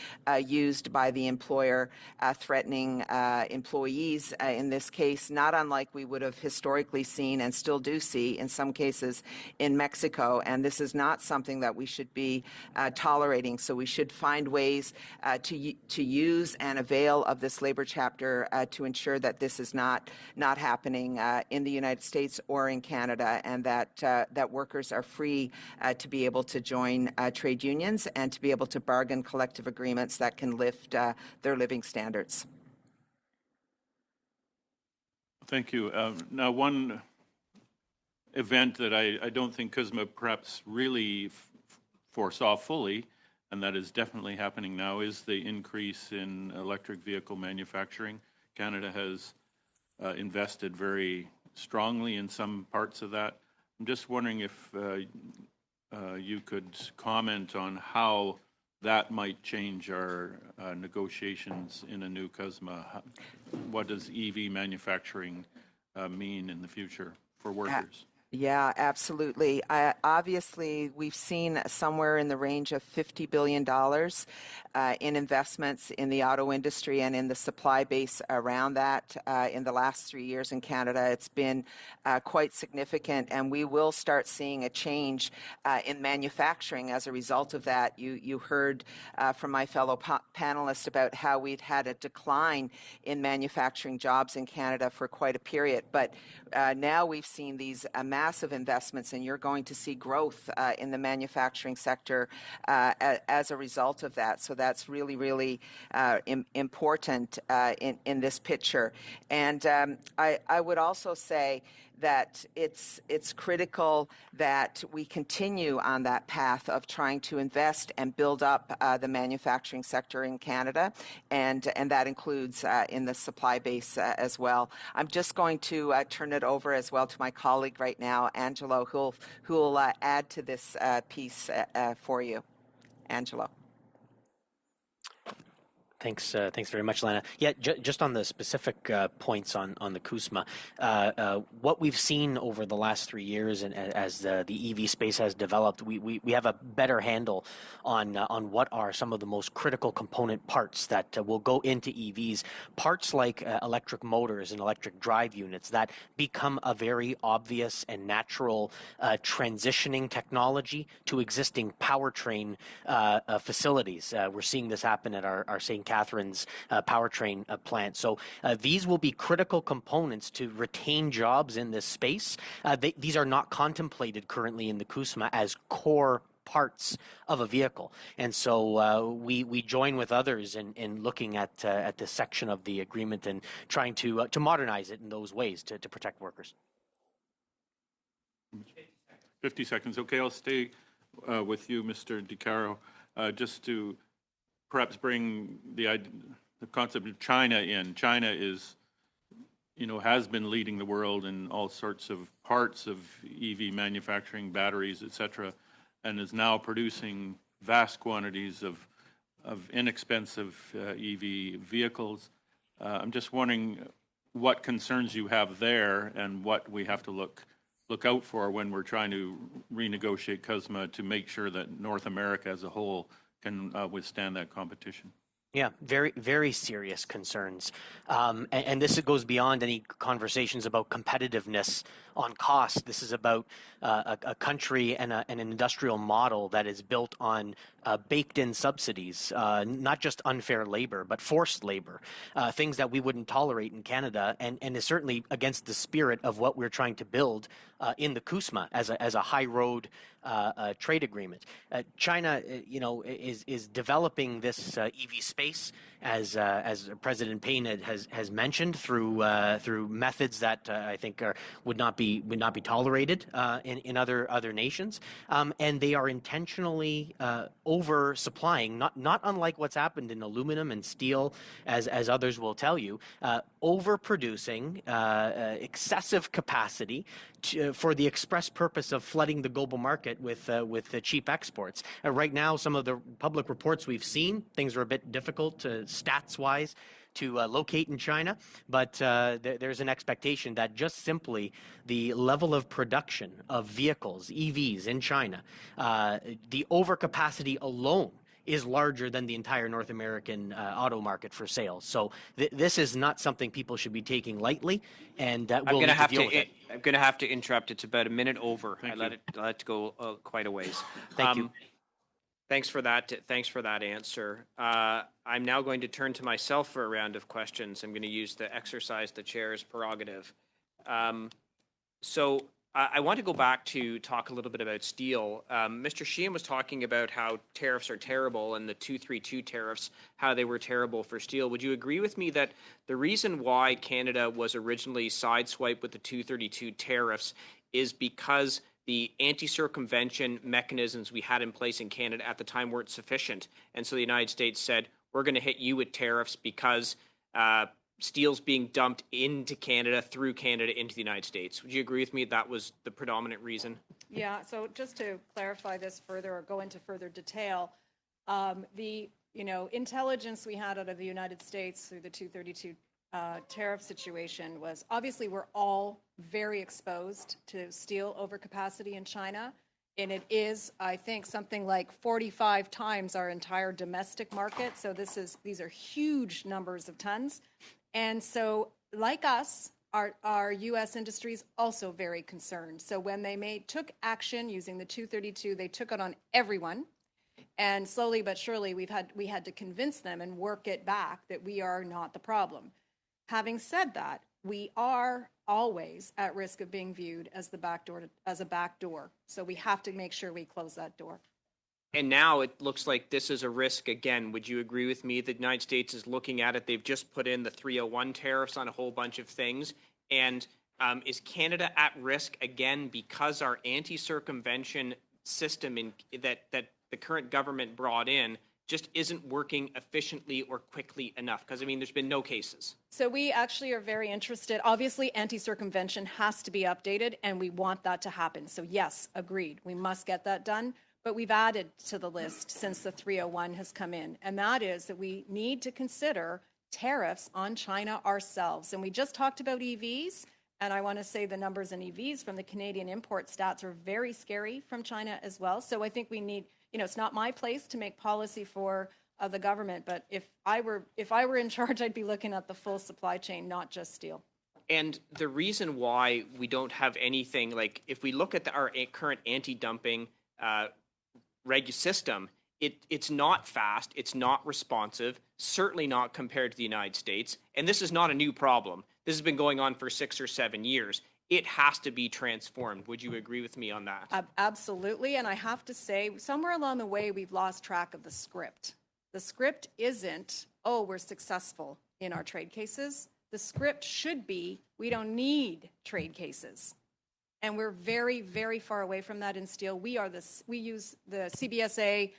used by the employer, threatening employees in this case, not unlike we would have historically seen and still do see in some cases in Mexico. And this is not something that we should be tolerating. So we should find ways to use and avail of this labor chapter to ensure that this is not happening in the United States or in Canada, and that workers are free to be able to join trade unions and to be able to bargain collective agreements that can lift their living standards. Thank you. Now, one event that I don't think CUSMA perhaps really foresaw fully, and that is definitely happening now, is the increase in electric vehicle manufacturing. Canada has invested very strongly in some parts of that. I'm just wondering if you could comment on how that might change our negotiations in a new CUSMA. What does EV manufacturing mean in the future for workers? Yeah, absolutely. Obviously, we've seen somewhere in the range of $50 billion in investments in the auto industry and in the supply base around that in the last 3 years in Canada. It's been quite significant, and we will start seeing a change in manufacturing as a result of that. You heard from my fellow panelists about how we'd had a decline in manufacturing jobs in Canada for quite a period, but now we've seen these massive investments, and you're going to see growth in the manufacturing sector as a result of that. So that's really, really important in this picture. And I would also say that it's critical that we continue on that path of trying to invest and build up the manufacturing sector in Canada, and that includes in the supply base as well. I'm just going to turn it over as well to my colleague right now, Angelo, who'll add to this piece for you. Angelo. Thanks very much, Lana. Yeah, just on the specific points on the CUSMA, what we've seen over the last 3 years, and as the EV space has developed, we have a better handle on what are some of the most critical component parts that will go into EVs. Parts like electric motors and electric drive units that become a very obvious and natural transitioning technology to existing powertrain facilities. We're seeing this happen at our St. Catherine's powertrain plant. So these will be critical components to retain jobs in this space. These are not contemplated currently in the CUSMA as core parts of a vehicle. And so we join with others in looking at this section of the agreement and trying to modernize it in those ways to protect workers. 50 seconds. Okay, I'll stay with you, Mr. DiCaro, just to perhaps bring the concept of China in. China is, has been leading the world in all sorts of parts of EV manufacturing, batteries, etc., and is now producing vast quantities of inexpensive EV vehicles. I'm just wondering what concerns you have there and what we have to look out for when we're trying to renegotiate CUSMA to make sure that North America as a whole can withstand that competition. Yeah, very, very serious concerns. And this goes beyond any conversations about competitiveness on cost. This is about a country and an industrial model that is built on baked-in subsidies, not just unfair labor, but forced labor, things that we wouldn't tolerate in Canada, and is certainly against the spirit of what we're trying to build in the CUSMA as a high road trade agreement. China, is developing this EV space as President Payne has mentioned through methods that I think would not be tolerated in other nations, and they are intentionally oversupplying, not unlike what's happened in aluminum and steel, as others will tell you, overproducing excessive capacity for the express purpose of flooding the global market with the cheap exports. Right now, some of the public reports we've seen, things are a bit difficult stats-wise to locate in China, but there's an expectation that just simply the level of production of vehicles, EVs in China, the overcapacity alone is larger than the entire North American auto market for sales. So this is not something people should be taking lightly, and we'll need to deal with it. I'm going to have to interrupt. It's about a minute over. I let it go quite a ways. Thank you. Thanks for that. Thanks for that answer. I'm now going to turn to myself for a round of questions. I'm going to use the exercise the chair's prerogative. So I want to go back to talk a little bit about steel. Mr. Sheehan was talking about how tariffs are terrible and the 232 tariffs, how they were terrible for steel. Would you agree with me that the reason why Canada was originally sideswiped with the 232 tariffs is because the anti-circumvention mechanisms we had in place in Canada at the time weren't sufficient? And so the United States said, we're going to hit you with tariffs because steel's being dumped into Canada, through Canada, into the United States. Would you agree with me that was the predominant reason? Yeah, so just to clarify this further or go into further detail, the intelligence we had out of the United States through the 232 tariff situation was obviously we're all very exposed to steel overcapacity in China. And it is, I think, something like 45 times our entire domestic market. So these are huge numbers of tons. And so, like us, our U.S. industry is also very concerned. So when they took action using the 232, they took it on everyone. And slowly but surely, we had to convince them and work it back that we are not the problem. Having said that, we are always at risk of being viewed as a back door. So we have to make sure we close that door. And now it looks like this is a risk again. Would you agree with me that the United States is looking at it? They've just put in the 301 tariffs on a whole bunch of things. And is Canada at risk again because our anti-circumvention system that the current government brought in just isn't working efficiently or quickly enough? Because, I mean, there's been no cases. So we actually are very interested. Obviously, anti-circumvention has to be updated, and we want that to happen. So yes, agreed. We must get that done. But we've added to the list since the 301 has come in, and that is that we need to consider tariffs on China ourselves. And we just talked about EVs, and I want to say the numbers in EVs from the Canadian import stats are very scary from China as well. So I think we need, it's not my place to make policy for the government, but if I were in charge, I'd be looking at the full supply chain, not just steel. And the reason why we don't have anything, like if we look at our current anti-dumping system, it's not fast, it's not responsive, certainly not compared to the United States. And this is not a new problem. This has been going on for 6 or 7 years. It has to be transformed. Would you agree with me on that? Absolutely. And I have to say, somewhere along the way, we've lost track of the script. The script isn't, oh, we're successful in our trade cases. The script should be, we don't need trade cases. And we're very, very far away from that in steel. We use the CBSA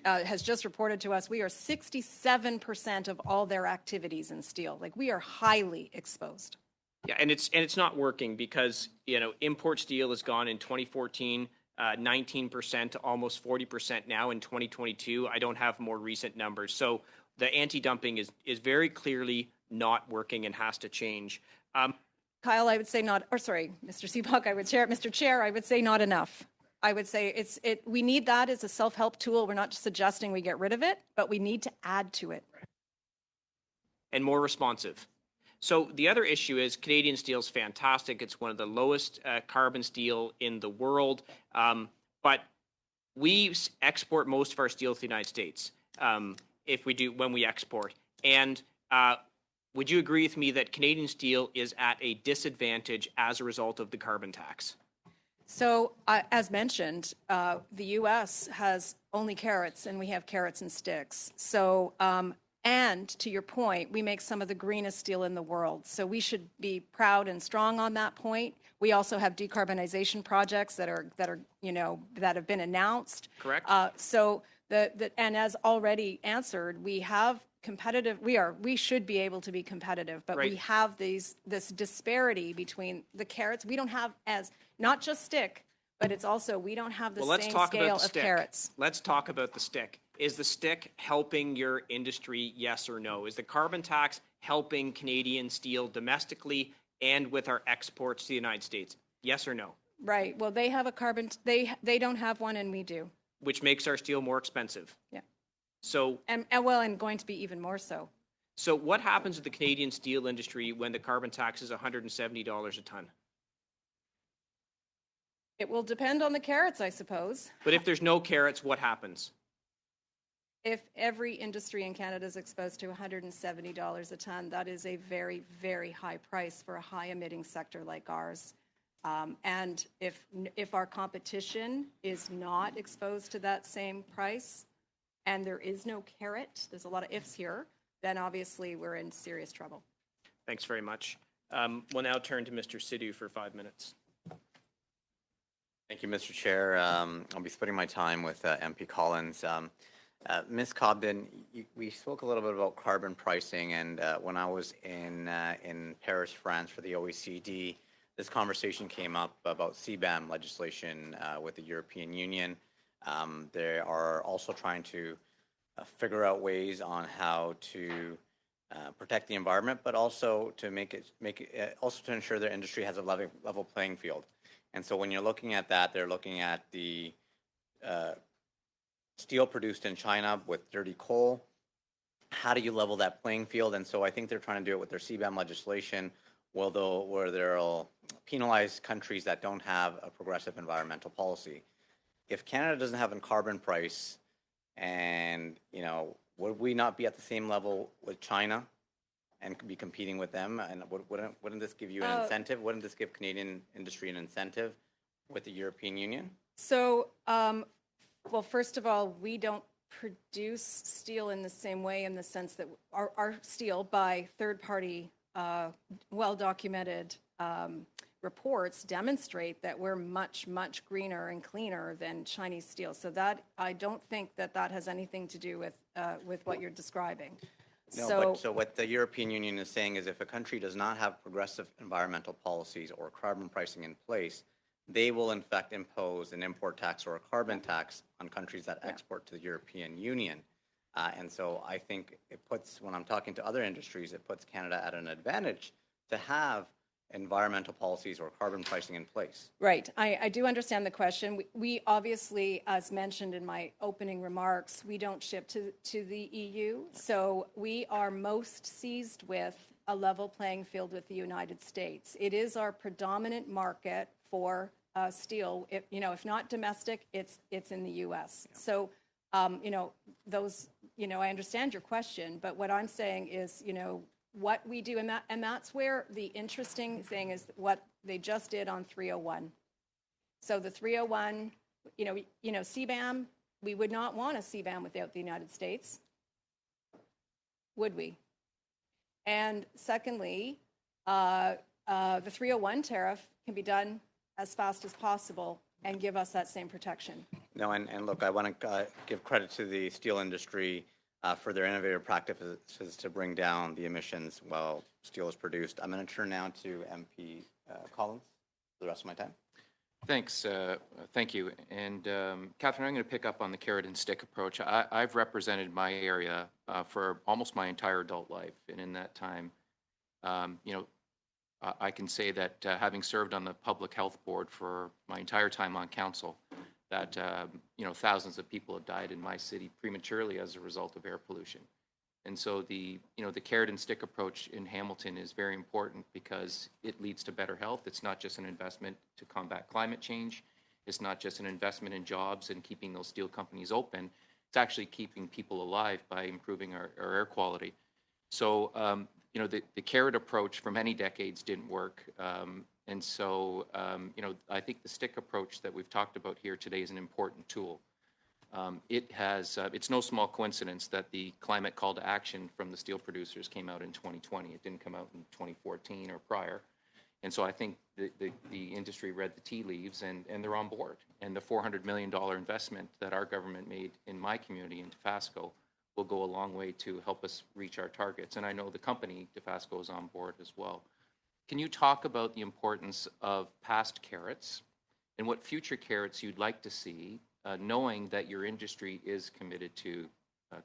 has just reported to us, we are 67% of all their activities in steel. Like, we are highly exposed. Yeah, and it's not working because, import steel has gone in 2014, 19% to almost 40% now in 2022. I don't have more recent numbers. So the anti-dumping is very clearly not working and has to change. Kyle, I would say not, or sorry, Mr. Seabach, Mr. Chair, I would say not enough. I would say we need that as a self-help tool. We're not just suggesting we get rid of it, but we need to add to it. And more responsive. So the other issue is Canadian steel is fantastic. It's one of the lowest carbon steel in the world. But we export most of our steel to the United States when we export. And would you agree with me that Canadian steel is at a disadvantage as a result of the carbon tax? So, as mentioned, the U.S. has only carrots, and we have carrots and sticks. So, and to your point, we make some of the greenest steel in the world. So we should be proud and strong on that point. We also have decarbonization projects that have been announced. Correct. And as already answered, we have competitive. We should be able to be competitive, but Right. we have this disparity between the carrots. We don't have as not just stick, but it's also we don't have the Well, let's same talk scale about the of stick. carrots. Let's talk about the stick. Is the stick helping your industry, yes or no? Is the carbon tax helping Canadian steel domestically and with our exports to the United States? Yes or no? Right. Well, they have a carbon. They don't have one, and we do. Which makes our steel more expensive. Yeah. So, And going to be even more so. so what happens to the Canadian steel industry when the carbon tax is $170 a ton? It will depend on the carrots, I suppose. But if there's no carrots, what happens? If every industry in Canada is exposed to $170 a ton, that is a very, very high price for a high-emitting sector like ours. And if our competition is not exposed to that same price, and there is no carrot, there's a lot of ifs here, then obviously we're in serious trouble. Thanks very much. We'll now turn to Mr. Sidhu for 5 minutes. Thank you, Mr. Chair. I'll be splitting my time with MP Collins. Ms. Cobden, we spoke a little bit about carbon pricing, and when I was in Paris, France for the OECD, this conversation came up about CBAM legislation with the European Union. They are also trying to figure out ways on how to protect the environment, but also to also to ensure their industry has a level playing field. And so when you're looking at that, they're looking at the steel produced in China with dirty coal. How do you level that playing field? And so I think they're trying to do it with their CBAM legislation, where they'll penalize countries that don't have a progressive environmental policy. If Canada doesn't have a carbon price, and would we not be at the same level with China and be competing with them? And wouldn't this give you an incentive? Wouldn't this give Canadian industry an incentive with the European Union? So, well, first of all, we don't produce steel in the same way, in the sense that our steel, by third-party, well-documented reports, demonstrate that we're much, much greener and cleaner than Chinese steel. So that, I don't think that has anything to do with what you're describing. No, so what the European Union is saying is if a country does not have progressive environmental policies or carbon pricing in place, they will in fact impose an import tax or a carbon tax on countries that export to the European Union. And so I think it puts, when I'm talking to other industries, it puts Canada at an advantage to have environmental policies or carbon pricing in place. Right. I do understand the question. We obviously, as mentioned in my opening remarks, we don't ship to the EU. So we are most seized with a level playing field with the United States. It is our predominant market for steel. If not domestic, it's in the U.S. Yeah. So, I understand your question, but what I'm saying is, what we do, and that's where the interesting thing is what they just did on 301. So the 301, CBAM, we would not want a CBAM without the United States, would we? And secondly, the 301 tariff can be done as fast as possible and give us that same protection. No, and look, I want to give credit to the steel industry for their innovative practices to bring down the emissions while steel is produced. I'm going to turn now to MP Collins for the rest of my time. Thanks. Thank you. And Catherine, I'm going to pick up on the carrot and stick approach. I've represented my area for almost my entire adult life. And in that time, I can say that having served on the Public Health Board for my entire time on council, that thousands of people have died in my city prematurely as a result of air pollution. And so the carrot and stick approach in Hamilton is very important because it leads to better health. It's not just an investment to combat climate change. It's not just an investment in jobs and keeping those steel companies open. It's actually keeping people alive by improving our air quality. So, the carrot approach for many decades didn't work. And so, I think the stick approach that we've talked about here today is an important tool. It's no small coincidence that the climate call to action from the steel producers came out in 2020. It didn't come out in 2014 or prior. And so I think the industry read the tea leaves and they're on board. And the $400 million investment that our government made in my community in Dofasco will go a long way to help us reach our targets. And I know the company, Dofasco, is on board as well. Can you talk about the importance of past carrots and what future carrots you'd like to see, knowing that your industry is committed to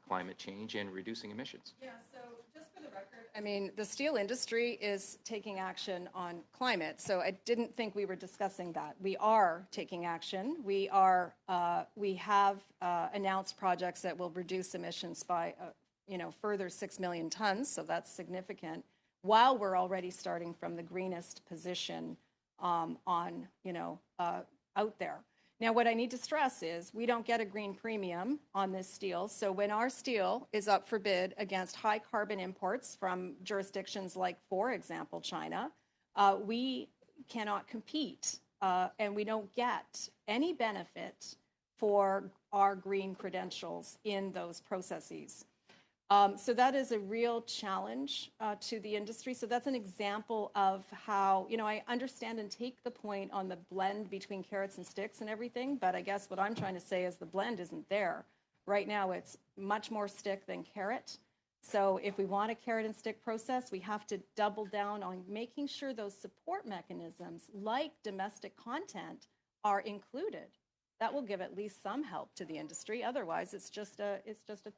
climate change and reducing emissions? Yeah, so just for the record, I mean, the steel industry is taking action on climate, so I didn't think we were discussing that. We are taking action. We have announced projects that will reduce emissions by, further 6 million tons, so that's significant, while we're already starting from the greenest position out there. Now, what I need to stress is we don't get a green premium on this steel. So when our steel is up for bid against high carbon imports from jurisdictions like, for example, China, we cannot compete and we don't get any benefit for our green credentials in those processes. So that is a real challenge to the industry. So that's an example of how, I understand and take the point on the blend between carrots and sticks and everything, but I guess what I'm trying to say is the blend isn't there. Right now, it's much more stick than carrot. So if we want a carrot and stick process, we have to double down on making sure those support mechanisms like domestic content are included. That will give at least some help to the industry. Otherwise, it's just a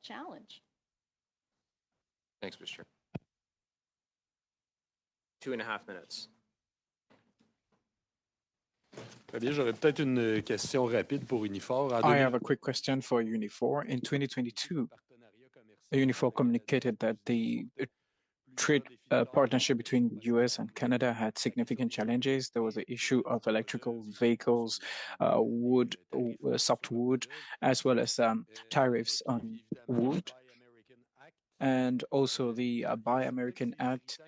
challenge. Thanks, Mr. Chair. 2.5 minutes. Très bien, j'aurais peut-être une question rapide pour Unifor. I have a quick question for Unifor. In 2022, Unifor communicated that the trade partnership between the US and Canada had significant challenges. There was the issue of electrical vehicles, wood, softwood, as well as tariffs on wood, and also the Buy American Act.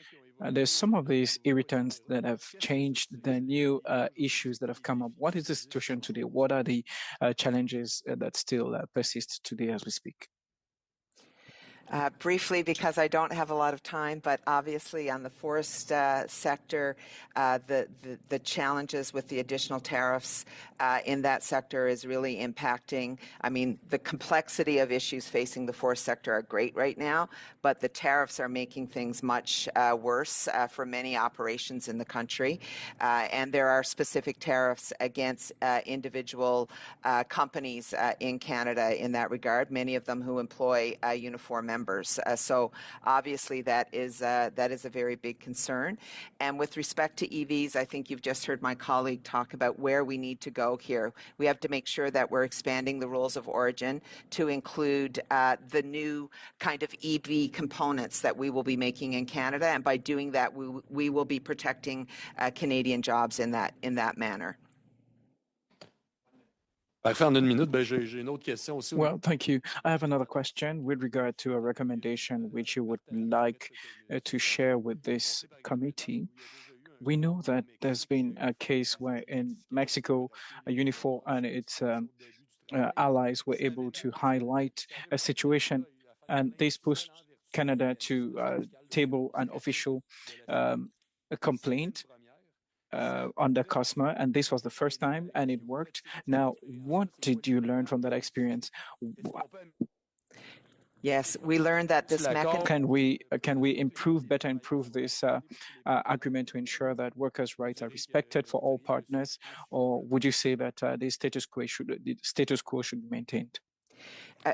There's some of these irritants that have changed, the new issues that have come up. What is the situation today? What are the challenges that still persist today as we speak? Briefly, because I don't have a lot of time, but obviously on the forest sector, the challenges with the additional tariffs in that sector is really impacting. I mean, the complexity of issues facing the forest sector are great right now, but the tariffs are making things much worse for many operations in the country. And there are specific tariffs against individual companies in Canada in that regard, many of them who employ uniform members. So obviously that is a very big concern. And with respect to EVs, I think you've just heard my colleague talk about where we need to go here. We have to make sure that we're expanding the rules of origin to include the new kind of EV components that we will be making in Canada. And by doing that, we will be protecting Canadian jobs in that manner. Well, thank you. I have another question with regard to a recommendation which you would like to share with this committee. We know that there's been a case where in Mexico, Unifor and its allies were able to highlight a situation, and this pushed Canada to table an official complaint under COSMA, and this was the first time, and it worked. Now, what did you learn from that experience? Yes, we learned that this mechanism. Can we better improve this agreement to ensure that workers' rights are respected for all partners, or would you say that the status quo should be maintained?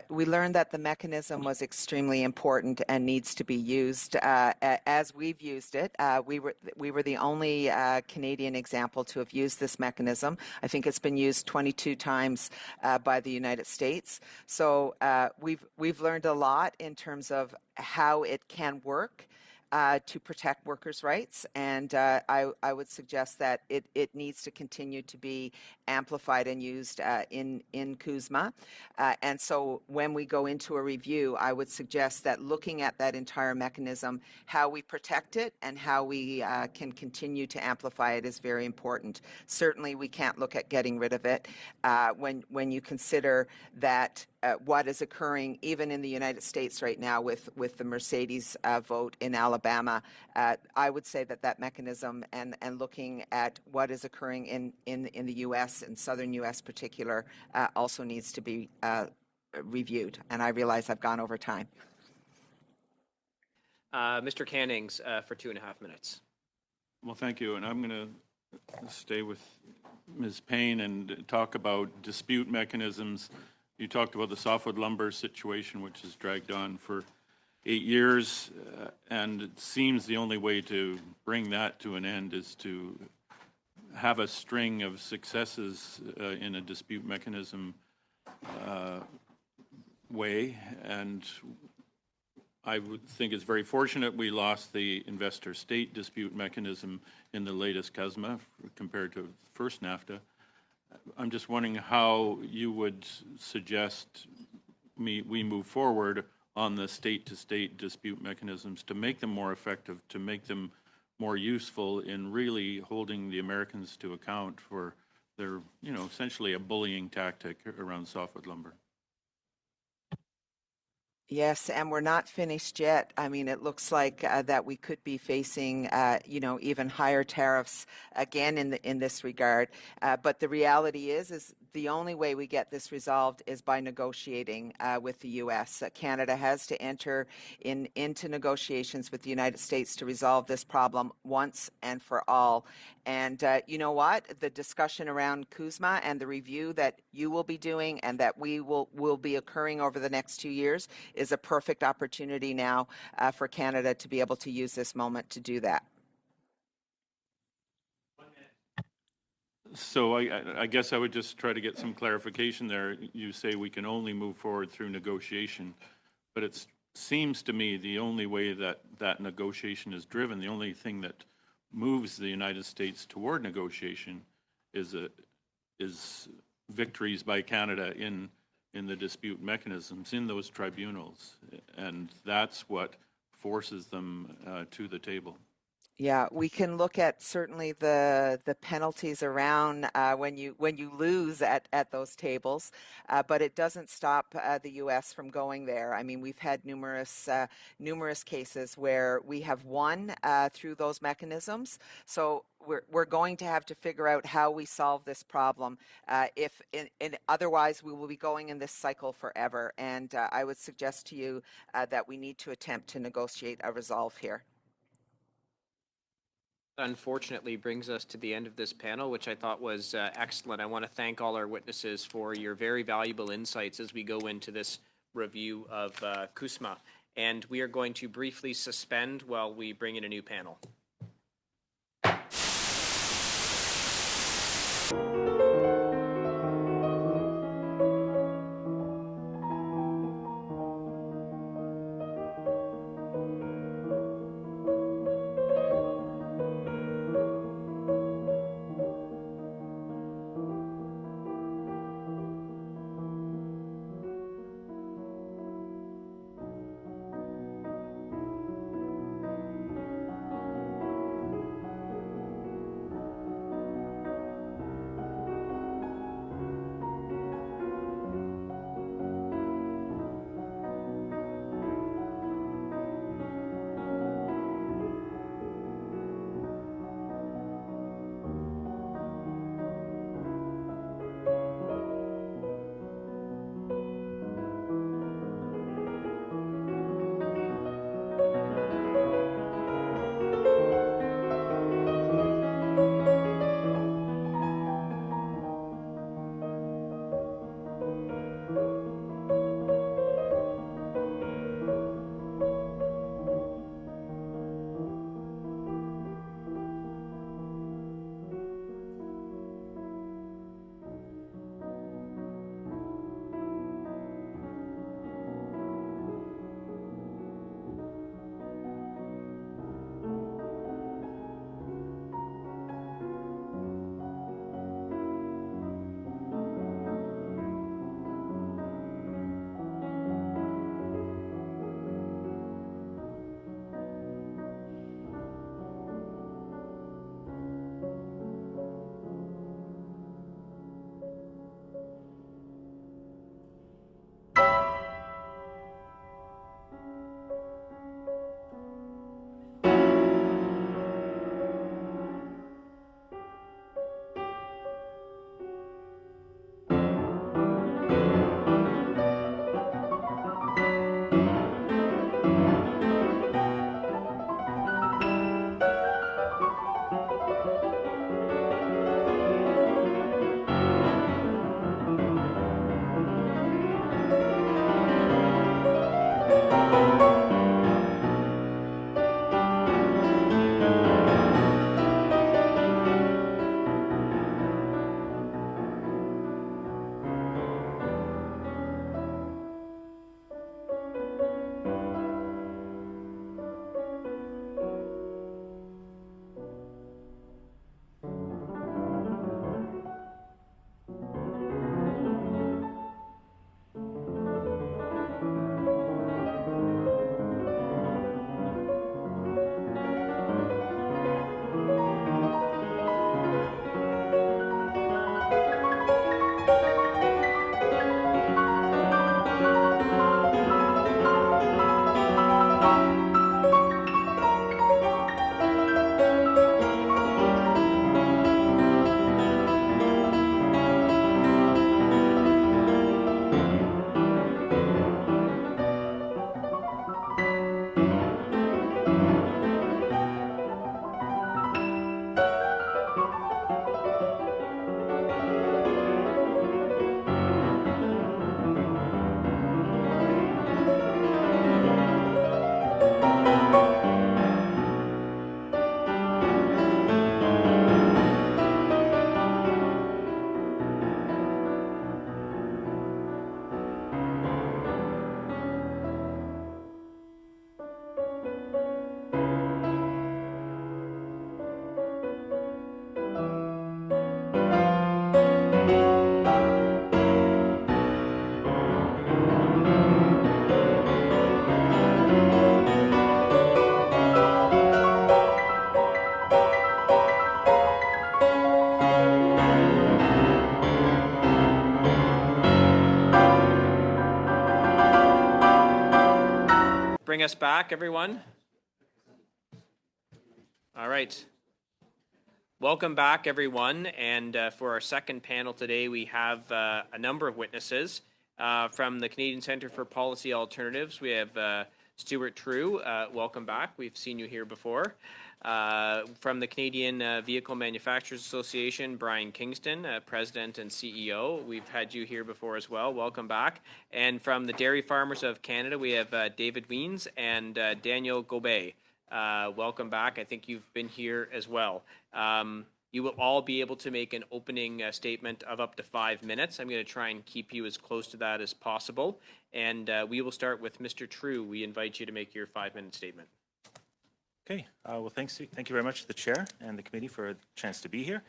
We learned that the mechanism was extremely important and needs to be used. As we've used it, we were the only Canadian example to have used this mechanism. I think it's been used 22 times by the United States. So we've learned a lot in terms of how it can work. to protect workers' rights, and I would suggest that it needs to continue to be amplified and used in CUSMA. And so when we go into a review, I would suggest that looking at that entire mechanism, how we protect it and how we can continue to amplify it is very important. Certainly, we can't look at getting rid of it when you consider that what is occurring even in the United States right now with the Mercedes vote in Alabama. I would say that mechanism and looking at what is occurring in the U.S. and southern U.S. particular also needs to be reviewed. And I realize I've gone over time. Mr. Cannings for 2.5 minutes. Well, thank you. And I'm going to stay with Ms. Payne and talk about dispute mechanisms. You talked about the softwood lumber situation, which has dragged on for 8 years, and it seems the only way to bring that to an end is to have a string of successes in a dispute mechanism way. And I would think it's very fortunate we lost the investor-state dispute mechanism in the latest CUSMA compared to first NAFTA. I'm just wondering how you would suggest we move forward on the state-to-state dispute mechanisms to make them more effective, to make them more useful in really holding the Americans to account for their, essentially a bullying tactic around softwood lumber. Yes, and we're not finished yet. I mean, it looks like that we could be facing, even higher tariffs again in this regard. But the reality is the only way we get this resolved is by negotiating with the U.S. Canada has to enter into negotiations with the United States to resolve this problem once and for all. And you know what? The discussion around CUSMA and the review that you will be doing and that we will be occurring over the next 2 years is a perfect opportunity now for Canada to be able to use this moment to do that. So I guess I would just try to get some clarification there. You say we can only move forward through negotiation, but it seems to me the only way that negotiation is driven, the only thing that moves the United States toward negotiation is victories by Canada in the dispute mechanisms, in those tribunals. And that's what forces them to the table. Yeah, we can look at certainly the penalties around when you lose at those tables, but it doesn't stop the U.S. from going there. I mean, we've had numerous cases where we have won through those mechanisms. So we're going to have to figure out how we solve this problem. If otherwise, we will be going in this cycle forever. And I would suggest to you that we need to attempt to negotiate a resolve here. Unfortunately brings us to the end of this panel, which I thought was excellent. I want to thank all our witnesses for your very valuable insights as we go into this review of CUSMA. And we are going to briefly suspend while we bring in a new panel. bring us back, everyone? All right. Welcome back, everyone. And for our second panel today, we have a number of witnesses. From the Canadian Centre for Policy Alternatives, we have Stuart True. Welcome back. We've seen you here before. From the Canadian Vehicle Manufacturers Association, Brian Kingston, President and CEO. We've had you here before as well. Welcome back. And from the Dairy Farmers of Canada, we have David Wiens and Daniel Gobet. Welcome back. I think you've been here as well. You will all be able to make an opening statement of up to 5 minutes. I'm going to try and keep you as close to that as possible. And we will start with Mr. True. We invite you to make your 5-minute statement. Okay. Well, thank you very much to the chair and the committee for a chance to be here.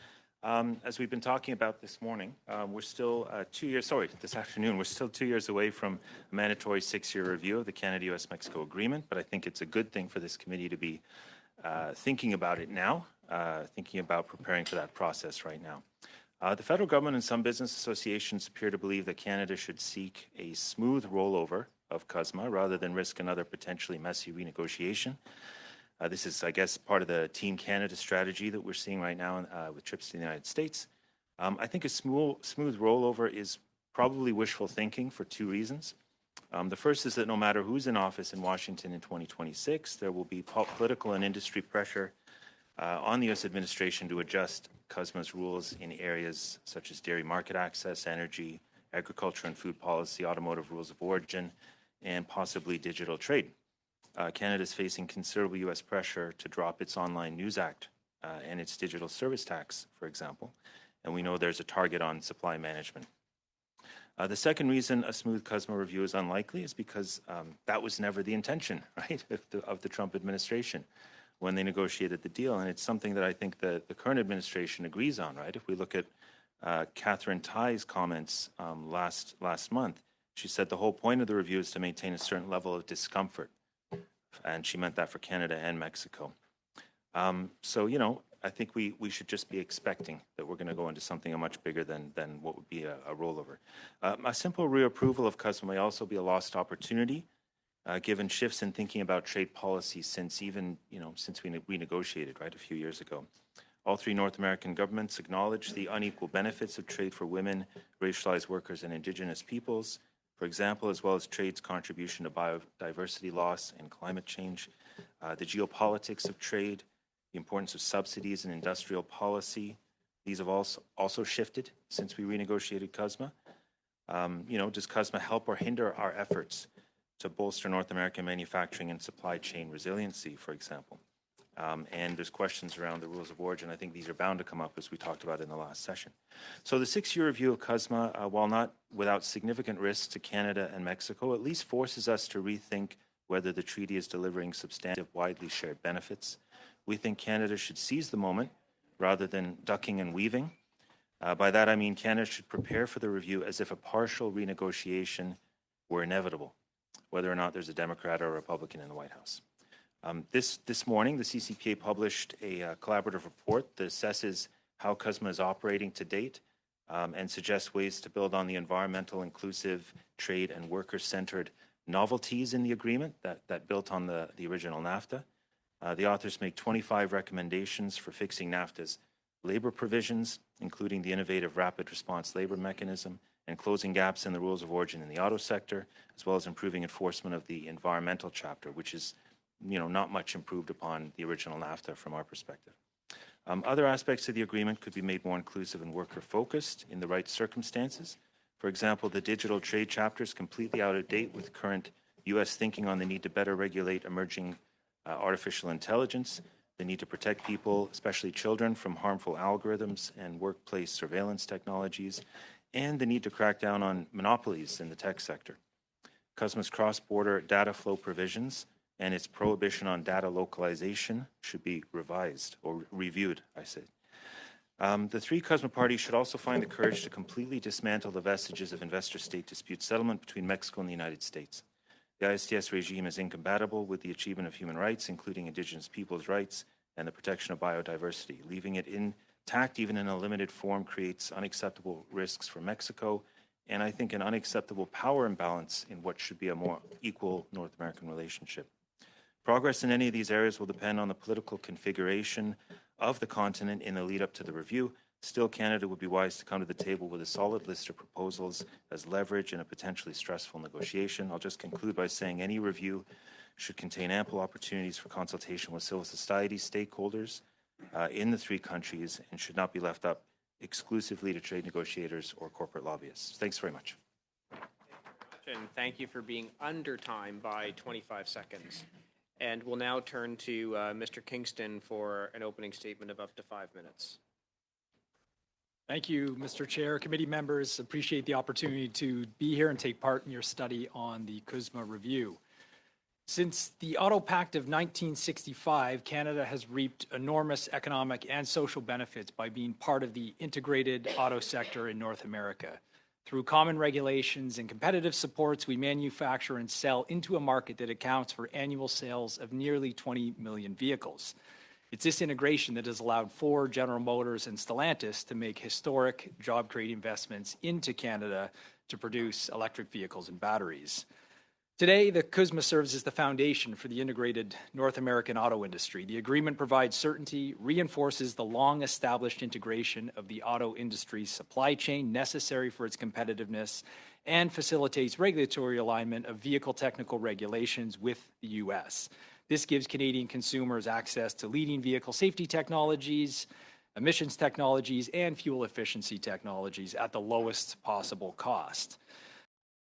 As we've been talking about this morning, we're still this afternoon, we're still 2 years away from a mandatory 6-year review of the Canada-US-Mexico agreement, but I think it's a good thing for this committee to be thinking about it now, thinking about preparing for that process right now. The federal government and some business associations appear to believe that Canada should seek a smooth rollover of CUSMA rather than risk another potentially messy renegotiation. This is, I guess, part of the Team Canada strategy that we're seeing right now with trips to the United States. I think a smooth rollover is probably wishful thinking for 2 reasons. The first is that no matter who's in office in Washington in 2026, there will be political and industry pressure on the U.S. administration to adjust CUSMA's rules in areas such as dairy market access, energy, agriculture and food policy, automotive rules of origin, and possibly digital trade. Canada is facing considerable U.S. pressure to drop its Online News Act and its digital service tax, for example, and we know there's a target on supply management. The second reason a smooth CUSMA review is unlikely is because that was never the intention, right, of the Trump administration when they negotiated the deal, and it's something that I think the current administration agrees on, right? If we look at Catherine Tai's comments last month, she said the whole point of the review is to maintain a certain level of discomfort, and she meant that for Canada and Mexico. So, you know, I think we should just be expecting that we're going to go into something much bigger than what would be a rollover. A simple reapproval of CUSMA may also be a lost opportunity, given shifts in thinking about trade policy since we renegotiated, right, a few years ago. All 3 North American governments acknowledge the unequal benefits of trade for women, racialized workers, and Indigenous peoples, for example, as well as trade's contribution to biodiversity loss and climate change, the geopolitics of trade, the importance of subsidies and industrial policy. These have also shifted since we renegotiated CUSMA. Does CUSMA help or hinder our efforts to bolster North American manufacturing and supply chain resiliency, for example? And there's questions around the rules of origin. I think these are bound to come up as we talked about in the last session. So the 6-year review of CUSMA, while not without significant risks to Canada and Mexico, at least forces us to rethink whether the treaty is delivering substantive, widely shared benefits. We think Canada should seize the moment rather than ducking and weaving. By that, I mean Canada should prepare for the review as if a partial renegotiation were inevitable, whether or not there's a Democrat or a Republican in the White House. This morning, the CCPA published a collaborative report that assesses how CUSMA is operating to date and suggests ways to build on the environmental, inclusive, trade, and worker-centered novelties in the agreement that built on the original NAFTA. The authors make 25 recommendations for fixing NAFTA's labor provisions, including the innovative rapid response labor mechanism and closing gaps in the rules of origin in the auto sector, as well as improving enforcement of the environmental chapter, which is not much improved upon the original NAFTA from our perspective. Other aspects of the agreement could be made more inclusive and worker-focused in the right circumstances. For example, the digital trade chapter is completely out of date with current U.S. thinking on the need to better regulate emerging artificial intelligence, the need to protect people, especially children, from harmful algorithms and workplace surveillance technologies, and the need to crack down on monopolies in the tech sector. CUSMA's cross-border data flow provisions and its prohibition on data localization should be revised or reviewed, I say. The 3 CUSMA parties should also find the courage to completely dismantle the vestiges of investor-state dispute settlement between Mexico and the United States. The ISDS regime is incompatible with the achievement of human rights, including Indigenous peoples' rights and the protection of biodiversity. Leaving it intact, even in a limited form, creates unacceptable risks for Mexico and I think an unacceptable power imbalance in what should be a more equal North American relationship. Progress in any of these areas will depend on the political configuration of the continent in the lead up to the review. Still, Canada would be wise to come to the table with a solid list of proposals as leverage in a potentially stressful negotiation. I'll just conclude by saying any review should contain ample opportunities for consultation with civil society stakeholders in the three countries and should not be left up exclusively to trade negotiators or corporate lobbyists. Thanks very much. And thank you for being under time by 25 seconds. And we'll now turn to Mr. Kingston for an opening statement of up to 5 minutes. Thank you, Mr. Chair. Committee members, appreciate the opportunity to be here and take part in your study on the CUSMA review. Since the Auto Pact of 1965, Canada has reaped enormous economic and social benefits by being part of the integrated auto sector in North America. Through common regulations and competitive supports, we manufacture and sell into a market that accounts for annual sales of nearly 20 million vehicles. It's this integration that has allowed Ford, General Motors, and Stellantis to make historic job-creating investments into Canada to produce electric vehicles and batteries. Today, the CUSMA serves as the foundation for the integrated North American auto industry. The agreement provides certainty, reinforces the long-established integration of the auto industry's supply chain necessary for its competitiveness, and facilitates regulatory alignment of vehicle technical regulations with the U.S. This gives Canadian consumers access to leading vehicle safety technologies, emissions technologies, and fuel efficiency technologies at the lowest possible cost.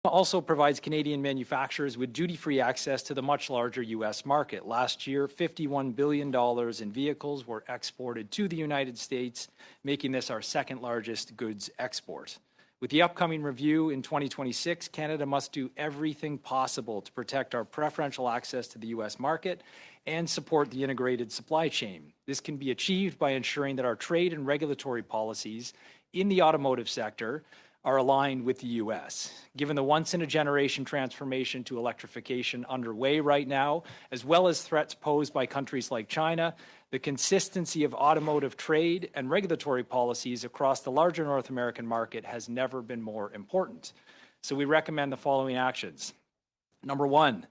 Also provides Canadian manufacturers with duty-free access to the much larger U.S. market. Last year, $51 billion in vehicles were exported to the United States, making this our second largest goods export. With the upcoming review in 2026, Canada must do everything possible to protect our preferential access to the U.S. market and support the integrated supply chain. This can be achieved by ensuring that our trade and regulatory policies in the automotive sector are aligned with the U.S. Given the once-in-a-generation transformation to electrification underway right now, as well as threats posed by countries like China, the consistency of automotive trade and regulatory policies across the larger North American market has never been more important. So we recommend the following actions. Number one,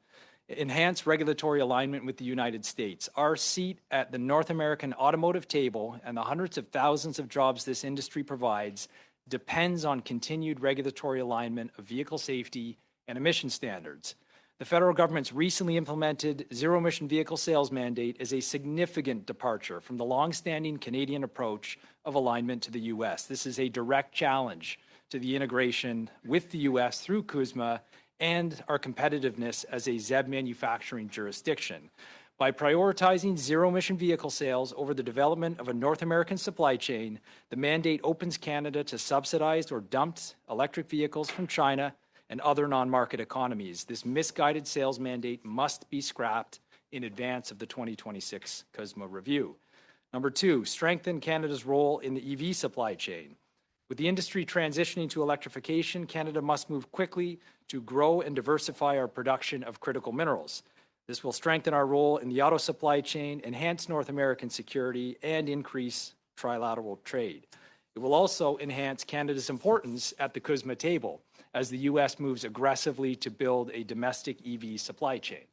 enhance regulatory alignment with the United States. Our seat at the North American automotive table and the hundreds of thousands of jobs this industry provides depends on continued regulatory alignment of vehicle safety and emission standards. The federal government's recently implemented zero-emission vehicle sales mandate is a significant departure from the long-standing Canadian approach of alignment to the U.S. This is a direct challenge to the integration with the U.S. through CUSMA and our competitiveness as a ZEB manufacturing jurisdiction. By prioritizing zero-emission vehicle sales over the development of a North American supply chain, the mandate opens Canada to subsidized or dumped electric vehicles from China and other non-market economies. This misguided sales mandate must be scrapped in advance of the 2026 CUSMA review. Number two, strengthen Canada's role in the EV supply chain. With the industry transitioning to electrification, Canada must move quickly to grow and diversify our production of critical minerals. This will strengthen our role in the auto supply chain, enhance North American security, and increase trilateral trade. It will also enhance Canada's importance at the CUSMA table as the U.S. moves aggressively to build a domestic EV supply chain.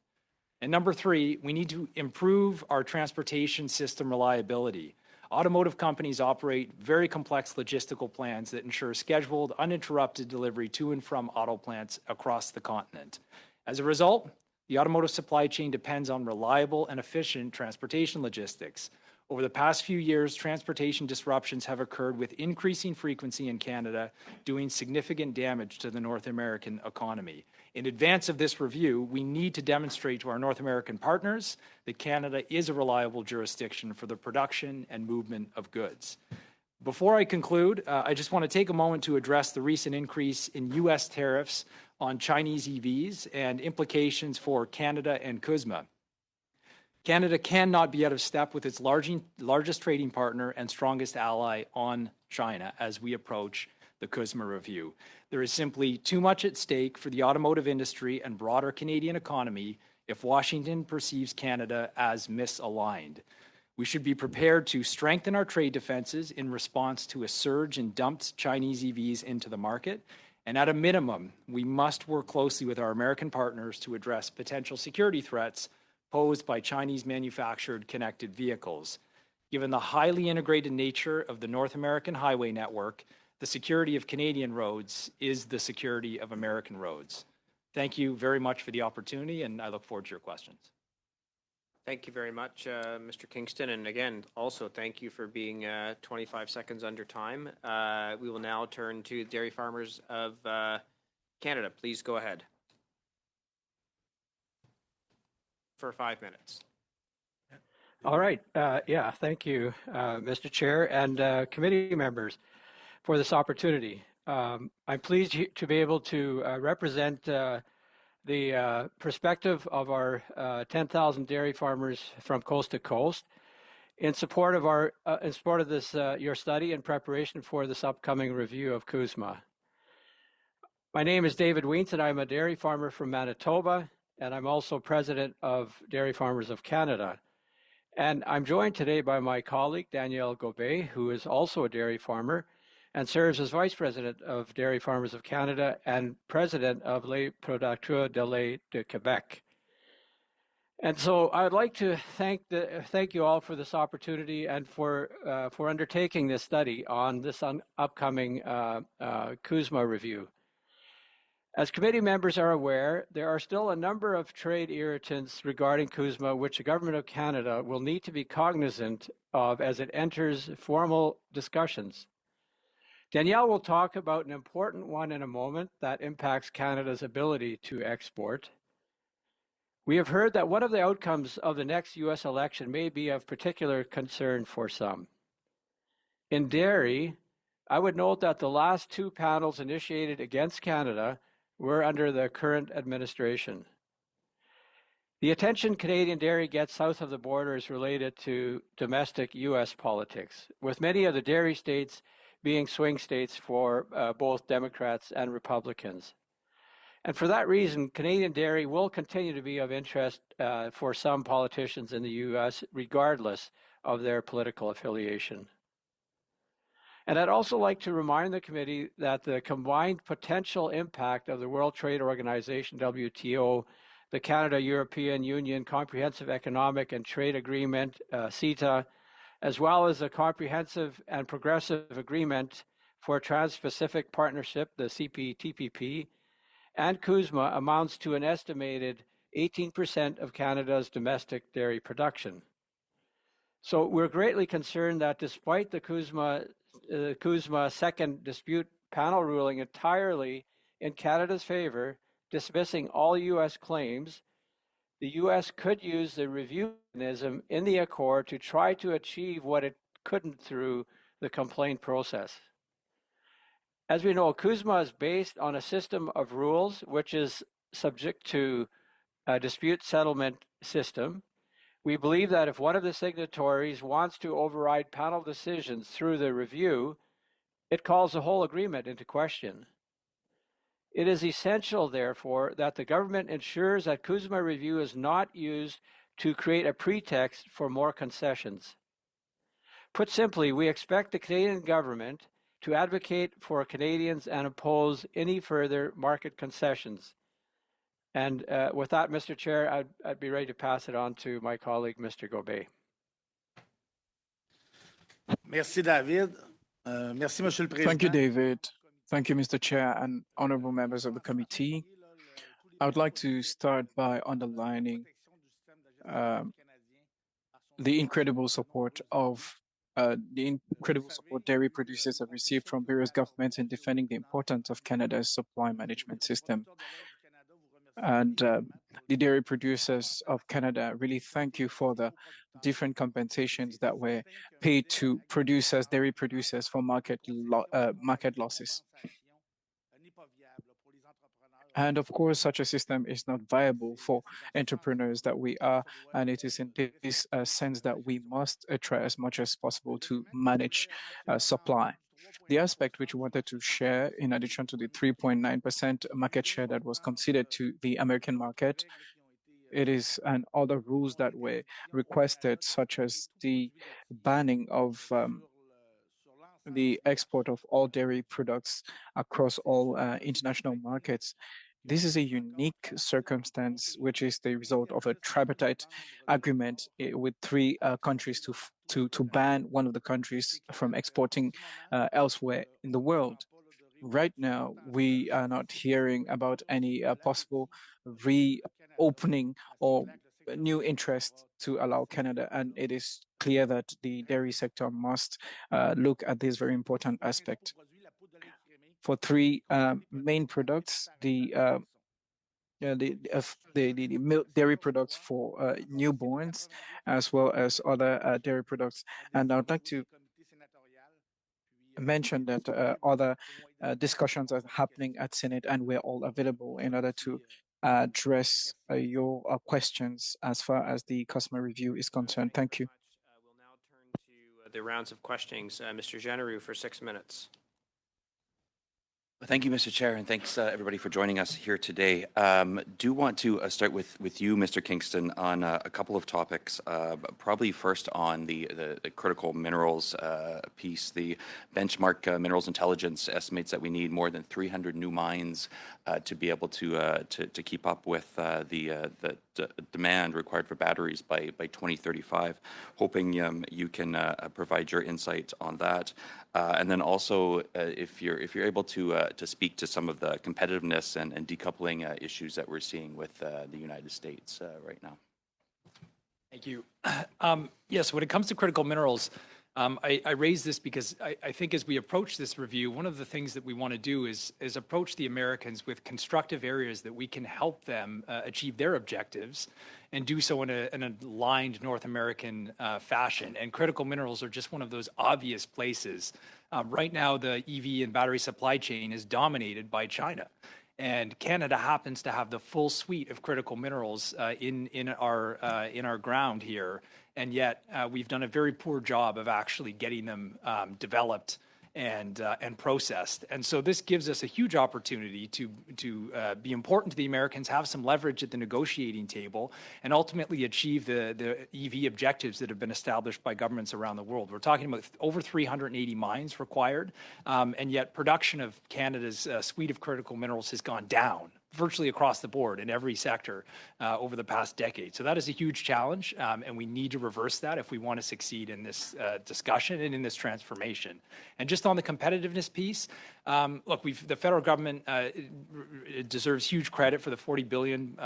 And number three, we need to improve our transportation system reliability. Automotive companies operate very complex logistical plans that ensure scheduled, uninterrupted delivery to and from auto plants across the continent. As a result, the automotive supply chain depends on reliable and efficient transportation logistics. Over the past few years, transportation disruptions have occurred with increasing frequency in Canada, doing significant damage to the North American economy. In advance of this review, we need to demonstrate to our North American partners that Canada is a reliable jurisdiction for the production and movement of goods. Before I conclude, I just want to take a moment to address the recent increase in U.S. tariffs on Chinese EVs and implications for Canada and CUSMA. Canada cannot be out of step with its largest trading partner and strongest ally on China as we approach the CUSMA review. There is simply too much at stake for the automotive industry and broader Canadian economy if Washington perceives Canada as misaligned. We should be prepared to strengthen our trade defenses in response to a surge in dumped Chinese EVs into the market And at a minimum, we must work closely with our American partners to address potential security threats posed by Chinese manufactured connected vehicles. Given the highly integrated nature of the North American highway network, the security of Canadian roads is the security of American roads. Thank you very much for the opportunity, and I look forward to your questions. Thank you very much, Mr. Kingston. And again, also thank you for being 25 seconds under time. We will now turn to Dairy Farmers of Canada. Please go ahead. For 5 minutes. All right. Yeah, thank you, Mr. Chair and committee members for this opportunity. I'm pleased to be able to represent the perspective of our 10,000 dairy farmers from coast to coast in support of this your study in preparation for this upcoming review of CUSMA. My name is David Wientz, and I'm a dairy farmer from Manitoba, and I'm also president of Dairy Farmers of Canada. And I'm joined today by my colleague Danielle Gobet, who is also a dairy farmer and serves as Vice President of Dairy Farmers of Canada and President of Les Producteurs de lait de Québec. And so I'd like to thank you all for this opportunity and for undertaking this study on this upcoming CUSMA review. As committee members are aware, there are still a number of trade irritants regarding CUSMA which the Government of Canada will need to be cognizant of as it enters formal discussions. Danielle will talk about an important one in a moment that impacts Canada's ability to export. We have heard that one of the outcomes of the next U.S. election may be of particular concern for some. In dairy, I would note that the last two panels initiated against Canada were under the current administration. The attention Canadian dairy gets south of the border is related to domestic U.S. politics, with many of the dairy states being swing states for both Democrats and Republicans. And for that reason, Canadian dairy will continue to be of interest for some politicians in the U.S., regardless of their political affiliation. And I'd also like to remind the committee that the combined potential impact of the World Trade Organization, WTO, the Canada-European Union Comprehensive Economic and Trade Agreement, CITA, as well as a comprehensive and progressive agreement for Trans-Pacific Partnership, the CPTPP, and CUSMA amounts to an estimated 18% of Canada's domestic dairy production. So we're greatly concerned that despite the CUSMA second dispute panel ruling entirely in Canada's favor, dismissing all U.S. claims, the U.S. could use the review mechanism in the Accord to try to achieve what it couldn't through the complaint process. As we know, CUSMA is based on a system of rules which is subject to a dispute settlement system. We believe that if one of the signatories wants to override panel decisions through the review, it calls the whole agreement into question. It is essential, therefore, that the government ensures that CUSMA review is not used to create a pretext for more concessions. Put simply, we expect the Canadian government to advocate for Canadians and oppose any further market concessions. And with that, Mr. Chair, I'd be ready to pass it on to my colleague, Mr. Gobet. Merci, David. Merci, Monsieur le Président. Thank you, David. Thank you, Mr. Chair and honorable members of the committee. I would like to start by underlining the incredible support dairy producers have received from various governments in defending the importance of Canada's supply management system. And the dairy producers of Canada really thank you for the different compensations that were paid to dairy producers for market losses. And of course, such a system is not viable for entrepreneurs that we are, and it is in this sense that we must try as much as possible to manage supply. The aspect which we wanted to share, in addition to the 3.9% market share that was conceded to the American market, it is and other rules that were requested, such as the banning of the export of all dairy products across all international markets. This is a unique circumstance, which is the result of a tripartite agreement with three countries to ban one of the countries from exporting elsewhere in the world. Right now, we are not hearing about any possible reopening or new interest to allow Canada, and it is clear that the dairy sector must look at this very important aspect. For three main products, the milk dairy products for newborns, as well as other dairy products. And I'd like to mention that other discussions are happening at Senate, and we're all available in order to address your questions as far as the customer review is concerned. Thank you. We'll now turn to the rounds of questionings. Mr. Genereux for 6 minutes. Thank you, Mr. Chair, and thanks everybody for joining us here today. Do want to start with you, Mr. Kingston, on a couple of topics. Probably first on the critical minerals piece. The benchmark minerals intelligence estimates that we need more than 300 new mines to be able to keep up with the demand required for batteries by 2035. Hoping you can provide your insight on that. And then also, if you're able to speak to some of the competitiveness and decoupling issues that we're seeing with the United States right now. Thank you. Yes, when it comes to critical minerals, I raise this because I think as we approach this review, one of the things that we want to do is approach the Americans with constructive areas that we can help them achieve their objectives and do so in an aligned North American fashion. And critical minerals are just one of those obvious places. Right now, the EV and battery supply chain is dominated by China. And Canada happens to have the full suite of critical minerals in our ground here, and yet we've done a very poor job of actually getting them developed and processed. And so this gives us a huge opportunity to be important to the Americans, have some leverage at the negotiating table, and ultimately achieve the EV objectives that have been established by governments around the world. We're talking about over 380 mines required, and yet production of Canada's suite of critical minerals has gone down virtually across the board in every sector over the past decade. So that is a huge challenge, and we need to reverse that if we want to succeed in this discussion and in this transformation. And just on the competitiveness piece, look, the federal government deserves huge credit for the $40 billion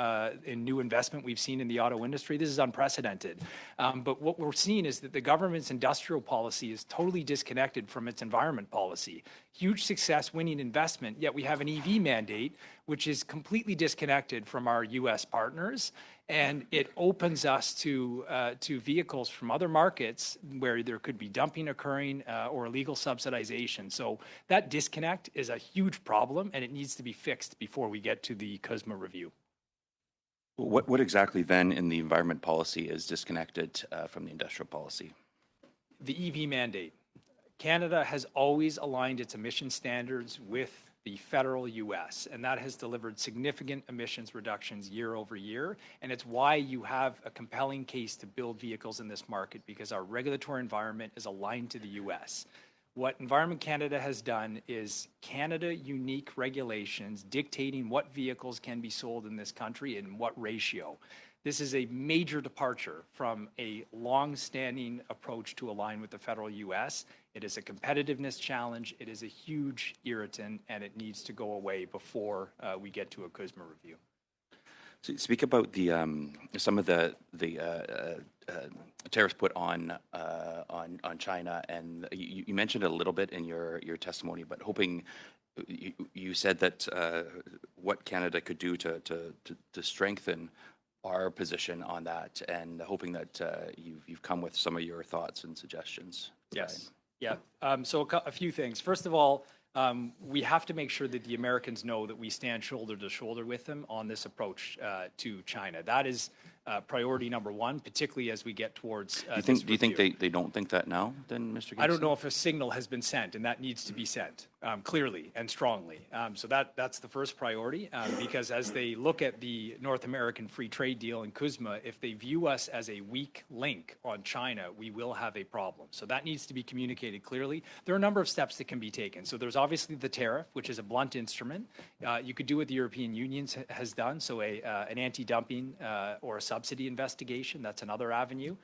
in new investment we've seen in the auto industry. This is unprecedented. But what we're seeing is that the government's industrial policy is totally disconnected from its environment policy. Huge success winning investment, yet we have an EV mandate, which is completely disconnected from our U.S. partners. And it opens us to vehicles from other markets where there could be dumping occurring or illegal subsidization. So that disconnect is a huge problem, and it needs to be fixed before we get to the CUSMA review. What exactly then in the environment policy is disconnected from the industrial policy? The EV mandate. Canada has always aligned its emission standards with the federal U.S., and that has delivered significant emissions reductions year over year. And it's why you have a compelling case to build vehicles in this market, because our regulatory environment is aligned to the U.S. What Environment Canada has done is Canada-unique regulations dictating what vehicles can be sold in this country and in what ratio. This is a major departure from a long-standing approach to align with the federal U.S. It is a competitiveness challenge. It is a huge irritant, and it needs to go away before we get to a CUSMA review. So speak about the some of the tariffs put on China, and you mentioned it a little bit in your testimony, but hoping you said that what Canada could do to strengthen our position on that, and hoping that you've come with some of your thoughts and suggestions. Yes. Yeah. So a few things. First of all, we have to make sure that the Americans know that we stand shoulder to shoulder with them on this approach to China. That is priority number one, particularly as we get towards Do you think they don't think that now, then, Mr. Kingston? I don't know if a signal has been sent, and that needs to be sent clearly and strongly. So that's the first priority, because as they look at the North American Free Trade Deal in CUSMA, if they view us as a weak link on China, we will have a problem. So that needs to be communicated clearly. There are a number of steps that can be taken. So there's obviously the tariff, which is a blunt instrument. You could do what the European Union has done, so an anti-dumping or a subsidy investigation. That's another avenue.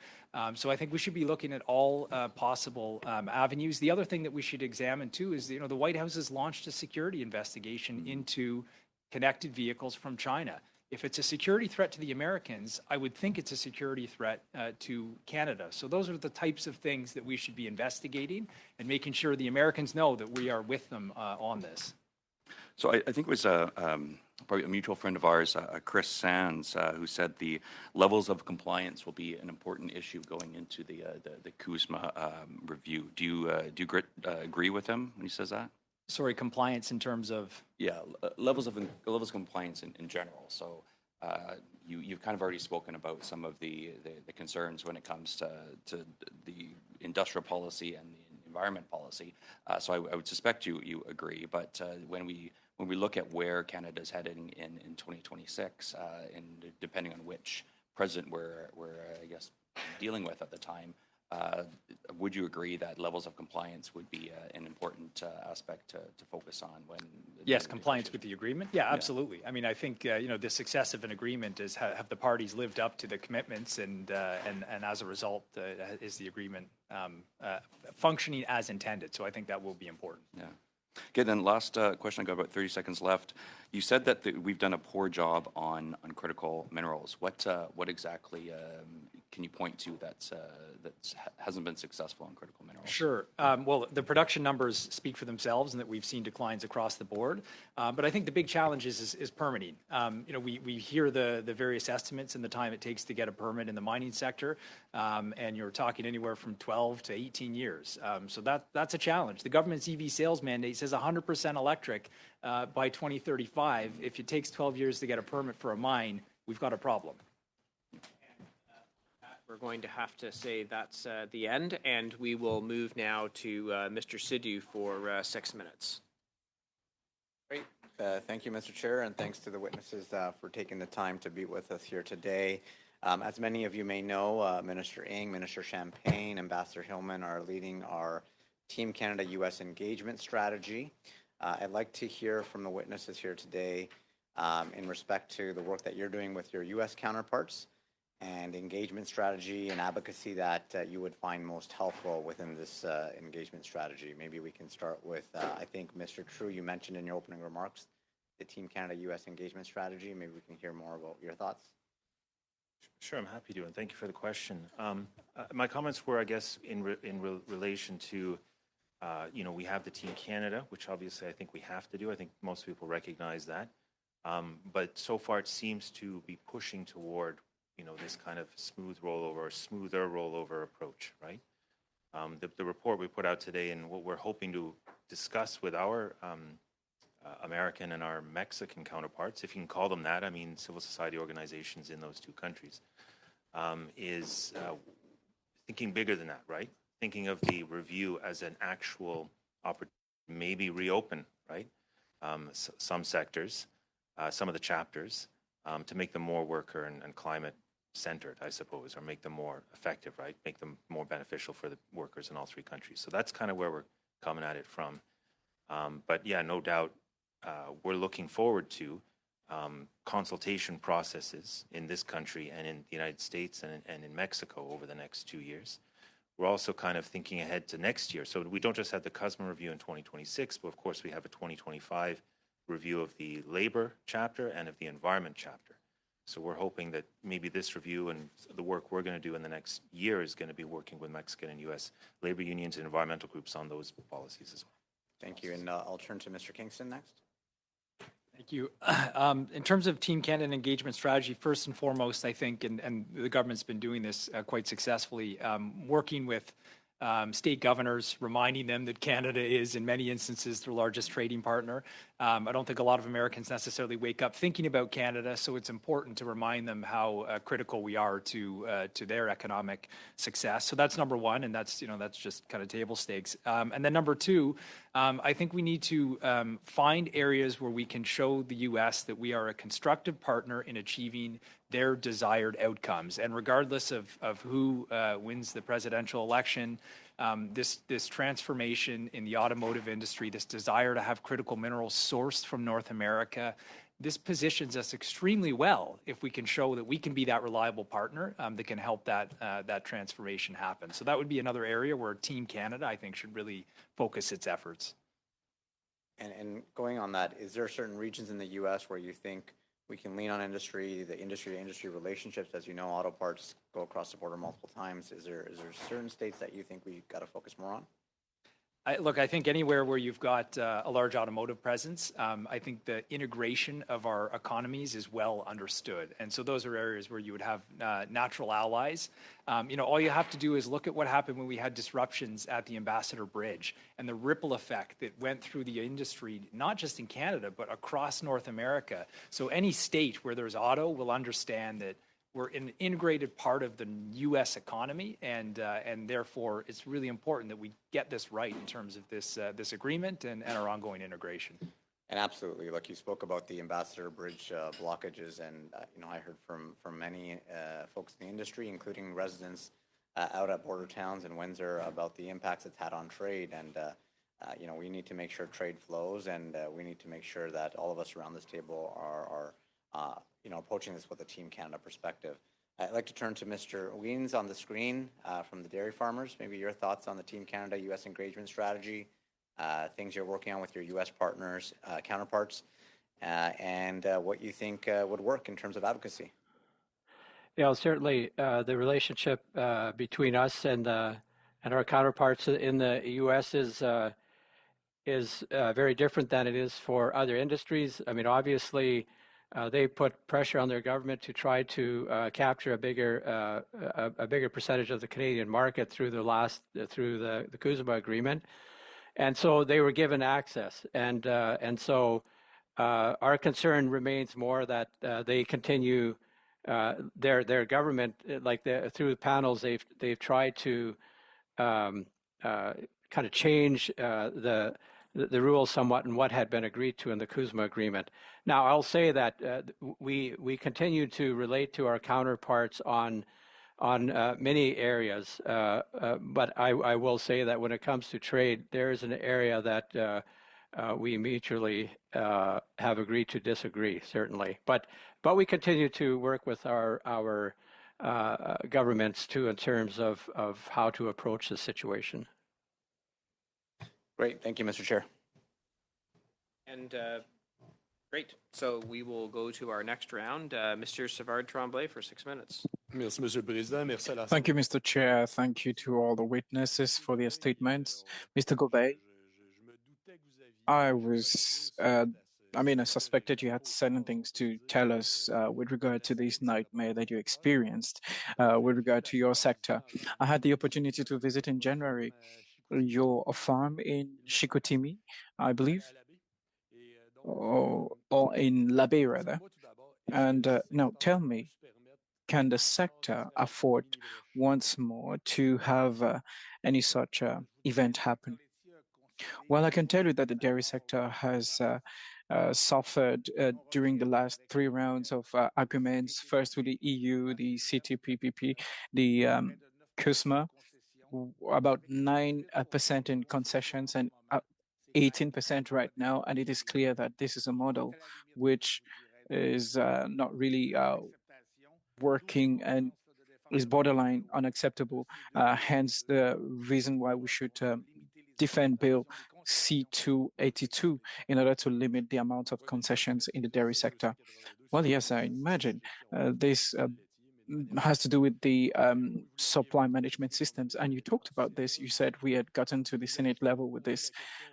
So I think we should be looking at all possible avenues. The other thing that we should examine too is, the White House has launched a security investigation into connected vehicles from China. If it's a security threat to the Americans, I would think it's a security threat to Canada. So those are the types of things that we should be investigating and making sure the Americans know that we are with them on this. So I think it was probably a mutual friend of ours, Chris Sands, who said the levels of compliance will be an important issue going into the CUSMA review. Do you agree with him when he says that? Sorry, compliance in terms of? Yeah, levels of compliance in general. So you've kind of already spoken about some of the concerns when it comes to the industrial policy and the environment policy. So I would suspect you agree. But when we look at where Canada's heading in 2026, and depending on which president we're I guess dealing with at the time, would you agree that levels of compliance would be an important aspect to focus on when? Yes, compliance with the agreement. Yeah, absolutely. I mean, I think the success of an agreement is have the parties lived up to the commitments, and as a result, is the agreement functioning as intended. So I think that will be important. Yeah. Okay, then last question. I got about 30 seconds left. You said that we've done a poor job on critical minerals. What exactly can you point to that hasn't been successful on critical minerals? Sure. Well, the production numbers speak for themselves, and that we've seen declines across the board. But I think the big challenge is permitting. We hear the various estimates and the time it takes to get a permit in the mining sector, and you're talking anywhere from 12 to 18 years. So that's a challenge. The government's EV sales mandate says 100% electric by 2035. If it takes 12 years to get a permit for a mine, we've got a problem. We're going to have to say that's the end, and we will move now to Mr. Sidhu for 6 minutes. Great. Thank you, Mr. Chair, and thanks to the witnesses for taking the time to be with us here today. As many of you may know, Minister Ng, Minister Champagne, Ambassador Hillman are leading our Team Canada-U.S. engagement strategy. I'd like to hear from the witnesses here today in respect to the work that you're doing with your U.S. counterparts and engagement strategy and advocacy that you would find most helpful within this engagement strategy. Maybe we can start with, I think, Mr. True, you mentioned in your opening remarks the Team Canada-U.S. engagement strategy. Maybe we can hear more about your thoughts. Sure, I'm happy to, and thank you for the question. My comments were, I guess, in relation to, we have the Team Canada, which obviously I think we have to do. I think most people recognize that. But so far it seems to be pushing toward this kind of smooth rollover or smoother rollover approach, right? The report we put out today and what we're hoping to discuss with our American and our Mexican counterparts, if you can call them that, I mean civil society organizations in those two countries, is thinking bigger than that, right? Thinking of the review as an actual opportunity, maybe reopen, right? Some sectors, some of the chapters, to make them more worker and climate centered, I suppose, or make them more effective, right? Make them more beneficial for the workers in all three countries. So that's kind of where we're coming at it from. But yeah, no doubt, we're looking forward to consultation processes in this country and in the United States and in Mexico over the next 2 years. We're also kind of thinking ahead to next year. So we don't just have the CUSMA review in 2026, but of course we have a 2025 review of the labor chapter and of the environment chapter. So we're hoping that maybe this review and the work we're going to do in the next year is going to be working with Mexican and U.S. labor unions and environmental groups on those policies as well. Thank you. And I'll turn to Mr. Kingston next. Thank you. In terms of Team Canada engagement strategy, first and foremost, I think, and the government's been doing this quite successfully, working with state governors, reminding them that Canada is, in many instances, their largest trading partner. I don't think a lot of Americans necessarily wake up thinking about Canada, so it's important to remind them how critical we are to their economic success. So that's number one, and that's just kind of table stakes. And then number two, I think we need to find areas where we can show the U.S. that we are a constructive partner in achieving their desired outcomes. And regardless of who wins the presidential election, this transformation in the automotive industry, this desire to have critical minerals sourced from North America, this positions us extremely well if we can show that we can be that reliable partner that can help that transformation happen. So that would be another area where Team Canada, I think, should really focus its efforts. And going on that, is there certain regions in the U.S. where you think we can lean on industry, the industry-to-industry relationships? As you know, auto parts go across the border multiple times. Is there certain states that you think we've got to focus more on? Look, I think anywhere where you've got a large automotive presence, I think the integration of our economies is well understood. And so those are areas where you would have natural allies. All you have to do is look at what happened when we had disruptions at the Ambassador Bridge and the ripple effect that went through the industry, not just in Canada, but across North America. So any state where there's auto will understand that we're an integrated part of the U.S. economy, and therefore it's really important that we get this right in terms of this agreement and our ongoing integration. And absolutely, look, you spoke about the Ambassador Bridge blockages, and I heard from many folks in the industry, including residents out at border towns in Windsor, about the impacts it's had on trade. And we need to make sure trade flows, and we need to make sure that all of us around this table are approaching this with a Team Canada perspective. I'd like to turn to Mr. Weens on the screen from the dairy farmers. Maybe your thoughts on the Team Canada U.S. engagement strategy, things you're working on with your U.S. partners, counterparts, and what you think would work in terms of advocacy. Yeah, certainly the relationship between us and our counterparts in the U.S. is very different than it is for other industries. I mean, obviously, they put pressure on their government to try to capture a bigger percentage of the Canadian market through the CUSMA agreement, and so they were given access. And so our concern remains more that they continue their government, through the panels, they've tried to kind of change the rules somewhat and what had been agreed to in the CUSMA agreement. Now, I'll say that we continue to relate to our counterparts on many areas, but I will say that when it comes to trade, there is an area that we mutually have agreed to disagree, certainly. But we continue to work with our governments too in terms of how to approach the situation. Great. Thank you, Mr. Chair. And great. So we will go to our next round. Mr. Savard Tremblay for 6 minutes. Merci, Monsieur le Président. Merci à la Thank you, Mr. Chair. Thank you to all the witnesses for their statements. Mr. Gobet, I suspected you had certain things to tell us with regard to this nightmare that you experienced with regard to your sector. I had the opportunity to visit in January your farm in Chicoutimi, I believe, or in Labé, rather. And now tell me, can the sector afford once more to have any such event happen? Well, I can tell you that the dairy sector has suffered during the last 3 rounds of agreements, first with the EU, the CTPPP, the CUSMA, about 9% in concessions and 18% right now. And it is clear that this is a model which is not really working and is borderline unacceptable. Hence the reason why we should defend Bill C-282 in order to limit the amount of concessions in the dairy sector. Well, yes, I imagine this has to do with the supply management systems. And you talked about this. You said we had gotten to the Senate level with this.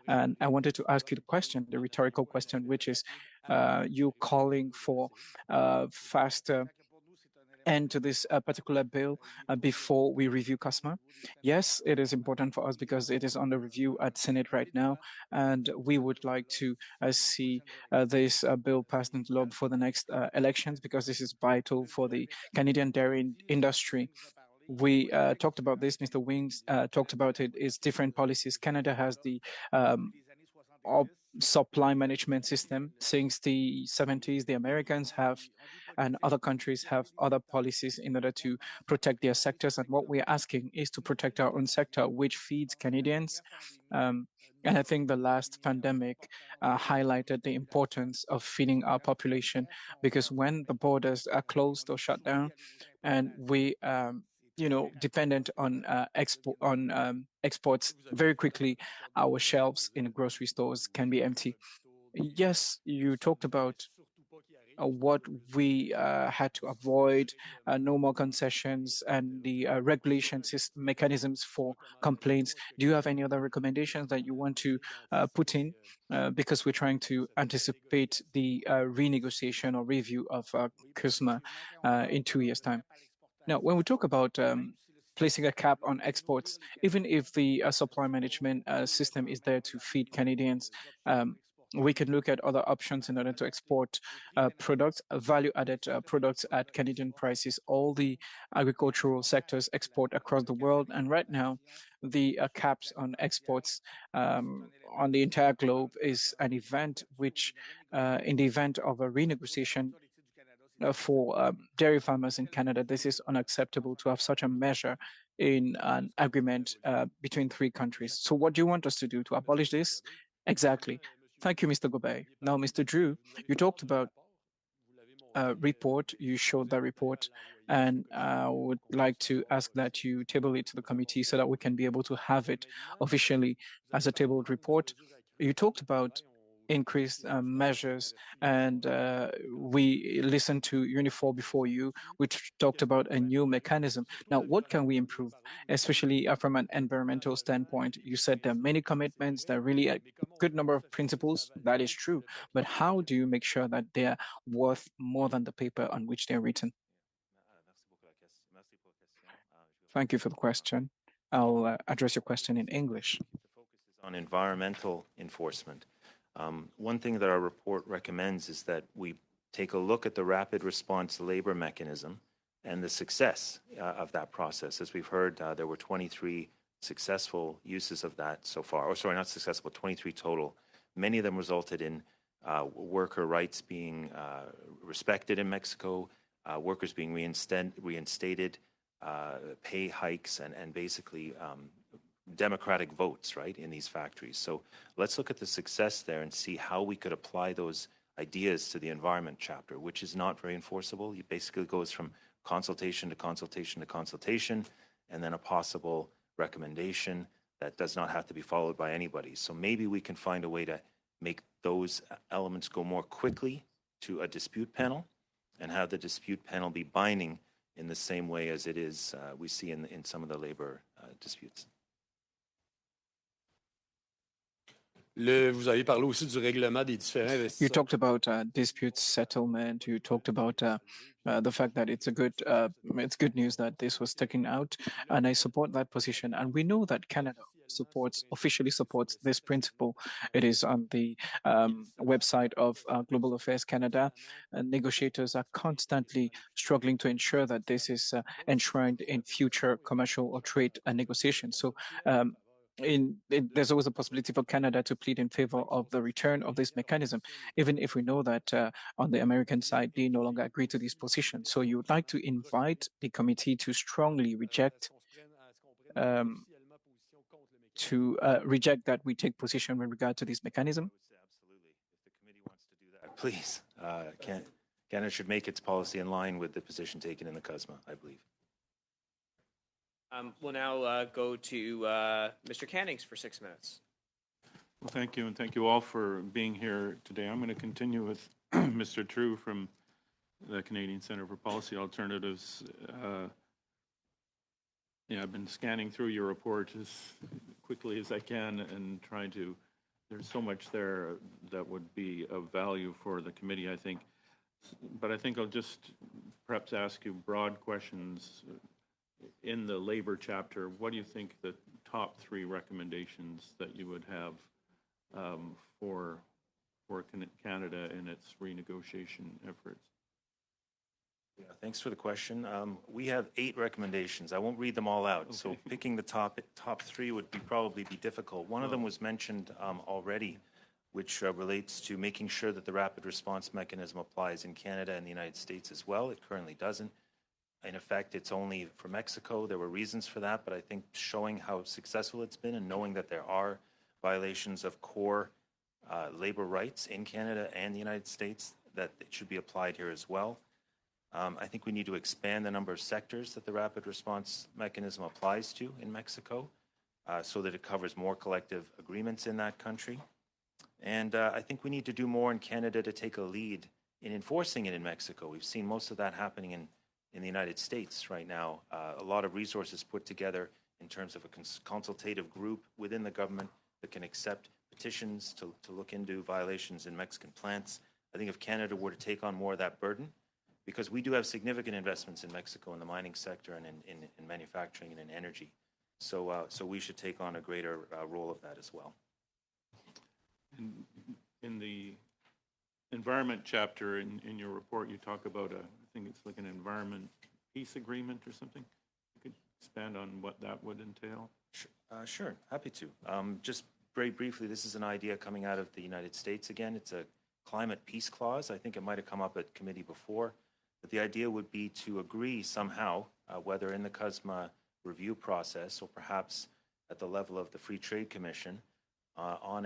And I wanted to ask you the question, the rhetorical question, which is you calling for faster end to this particular bill before we review CUSMA. Yes, it is important for us because it is under review at Senate right now, and we would like to see this bill passed into law before the next elections because this is vital for the Canadian dairy industry. We talked about this. Mr. Wings talked about it. It's different policies. Canada has the supply management system since the 70s. The Americans have, and other countries have other policies in order to protect their sectors. And what we're asking is to protect our own sector, which feeds Canadians. And I think the last pandemic highlighted the importance of feeding our population, because when the borders are closed or shut down, and we dependent on exports, very quickly our shelves in grocery stores can be empty. Yes, you talked about what we had to avoid, no more concessions, and the regulation mechanisms for complaints. Do you have any other recommendations that you want to put in? Because we're trying to anticipate the renegotiation or review of CUSMA in 2 years' time. Now, when we talk about placing a cap on exports, even if the supply management system is there to feed Canadians, we can look at other options in order to export products, value-added products at Canadian prices. All the agricultural sectors export across the world, and right now, the caps on exports on the entire globe is an event which, in the event of a renegotiation, for dairy farmers in Canada, this is unacceptable to have such a measure in an agreement between three countries. So what do you want us to do to abolish this? Exactly. Thank you, Mr. Gobey. Now, Mr. Drew, you talked about a report, you showed that report, and I would like to ask that you table it to the committee so that we can be able to have it officially as a tabled report. You talked about increased measures, and we listened to Unifor before you, which talked about a new mechanism. Now, what can we improve, especially from an environmental standpoint? You said there are many commitments, there are really a good number of principles. That is true. But how do you make sure that they're worth more than the paper on which they're written? Thank you for the question. I'll address your question in English. On environmental enforcement. One thing that our report recommends is that we take a look at the rapid response labor mechanism and the success of that process. As we've heard, there were 23 successful uses of that so far. Or sorry, not successful, 23 total. Many of them resulted in worker rights being respected in Mexico, workers being reinstated, pay hikes, and basically democratic votes, right, in these factories. So let's look at the success there and see how we could apply those ideas to the environment chapter, which is not very enforceable. It basically goes from consultation to consultation to consultation, and then a possible recommendation that does not have to be followed by anybody. So maybe we can find a way to make those elements go more quickly to a dispute panel and have the dispute panel be binding in the same way as it is we see in some of the labor disputes. Vous avez parlé aussi du règlement des différents investisseurs. You talked about dispute settlement. You talked about the fact that it's good news that this was taken out, and I support that position. And we know that Canada officially supports this principle. It is on the website of Global Affairs Canada. Negotiators are constantly struggling to ensure that this is enshrined in future commercial or trade negotiations. So there's always a possibility for Canada to plead in favor of the return of this mechanism, even if we know that on the American side, they no longer agree to these positions. So you would like to invite the committee to strongly reject that we take position with regard to this mechanism? Absolutely. If the committee wants to do that, please. Canada should make its policy in line with the position taken in the CUSMA, I believe. We'll now go to Mr. Cannings for 6 minutes. Well, thank you, and thank you all for being here today. I'm going to continue with Mr. True from the Canadian Centre for Policy Alternatives. I've been scanning through your report as quickly as I can and trying to, there's so much there that would be of value for the committee, I think. but I think I'll just perhaps ask you broad questions. In the labor chapter, what do you think the top 3 recommendations that you would have for Canada in its renegotiation efforts? Yeah, thanks for the question. We have 8 recommendations. I won't read them all out. Okay. So picking the top 3 would probably be difficult. One of them was mentioned already, which relates to making sure that the rapid response mechanism applies in Canada and the United States as well. It currently doesn't. In effect, it's only for Mexico. There were reasons for that, but I think showing how successful it's been and knowing that there are violations of core labor rights in Canada and the United States, that it should be applied here as well. I think we need to expand the number of sectors that the rapid response mechanism applies to in Mexico so that it covers more collective agreements in that country. And I think we need to do more in Canada to take a lead in enforcing it in Mexico. We've seen most of that happening in the United States right now. A lot of resources put together in terms of a consultative group within the government that can accept petitions to look into violations in Mexican plants. I think if Canada were to take on more of that burden, because we do have significant investments in Mexico in the mining sector and in manufacturing and in energy. So we should take on a greater role of that as well. In the environment chapter in your report, you talk about I think it's like an environment peace agreement or something. You could expand on what that would entail? Sure, happy to. Just very briefly, this is an idea coming out of the United States again. It's a climate peace clause. I think it might have come up at committee before. But the idea would be to agree somehow, whether in the CUSMA review process or perhaps at the level of the Free Trade Commission, on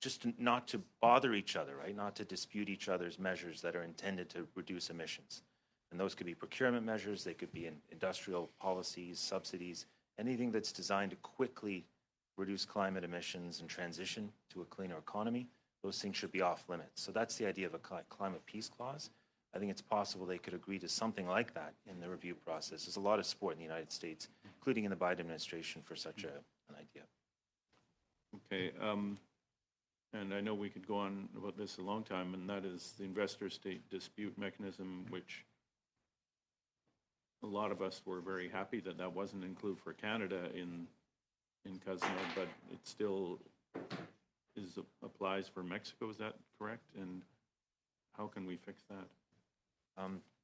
just not to bother each other, right? Not to dispute each other's measures that are intended to reduce emissions. And those could be procurement measures, they could be in industrial policies, subsidies, anything that's designed to quickly reduce climate emissions and transition to a cleaner economy. Those things should be off limits. So that's the idea of a climate peace clause. I think it's possible they could agree to something like that in the review process. There's a lot of support in the United States, including in the Biden administration, for such an idea. Okay, and I know we could go on about this a long time, and that is the investor-state dispute mechanism, which a lot of us were very happy that that wasn't included for Canada in CUSMA, but it still applies for Mexico. Is that correct? And how can we fix that?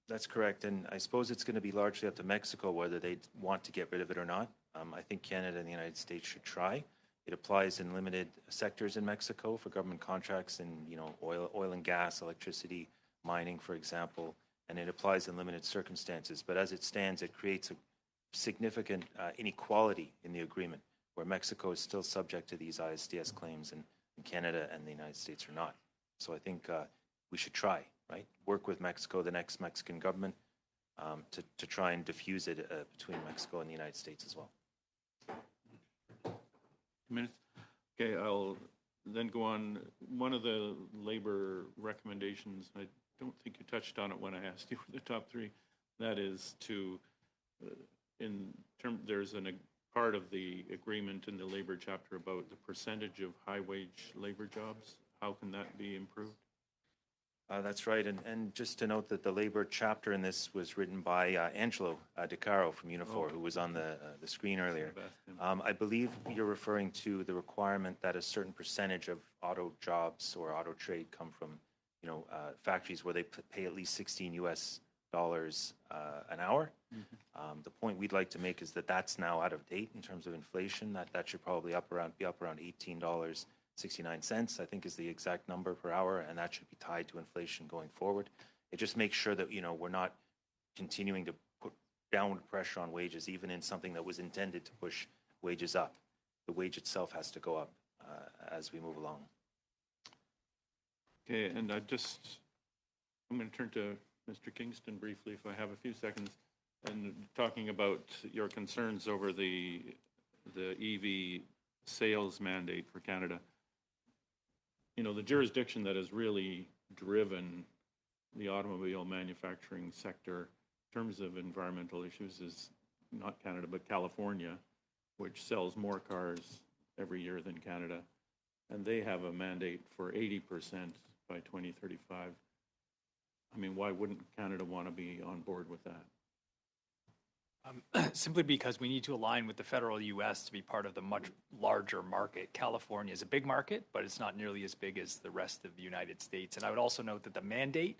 That's correct, and I suppose it's going to be largely up to Mexico whether they want to get rid of it or not. I think Canada and the United States should try. It applies in limited sectors in Mexico for government contracts in, oil and gas, electricity, mining, for example, and it applies in limited circumstances. But as it stands, it creates a significant inequality in the agreement, where Mexico is still subject to these ISDS claims and Canada and the United States are not. So I think we should try, right? Work with Mexico, the next Mexican government, to try and diffuse it between Mexico and the United States as well. Minutes. Okay, I'll then go on. One of the labor recommendations, I don't think you touched on it when I asked you for the top 3, that is to, there's a part of the agreement in the labor chapter about the percentage of high-wage labor jobs. How can that be improved? That's right, and just to note that the labor chapter in this was written by Angelo De Caro from Unifor, who was on the screen earlier. I believe you're referring to the requirement that a certain percentage of auto jobs or auto trade come from, factories where they pay at least $16 an hour. Mm-hmm. The point we'd like to make is that that's now out of date in terms of inflation. That should probably be up around $18.69, I think is the exact number per hour, and that should be tied to inflation going forward. It just makes sure that, we're not continuing to put downward pressure on wages, even in something that was intended to push wages up. The wage itself has to go up as we move along. Okay, and I'm going to turn to Mr. Kingston briefly, if I have a few seconds, and talking about your concerns over the EV sales mandate for Canada. The jurisdiction that has really driven the automobile manufacturing sector in terms of environmental issues is not Canada, but California, which sells more cars every year than Canada. And they have a mandate for 80% by 2035. I mean, why wouldn't Canada want to be on board with that? Simply because we need to align with the federal U.S. to be part of the much larger market. California is a big market, but it's not nearly as big as the rest of the United States. And I would also note that the mandate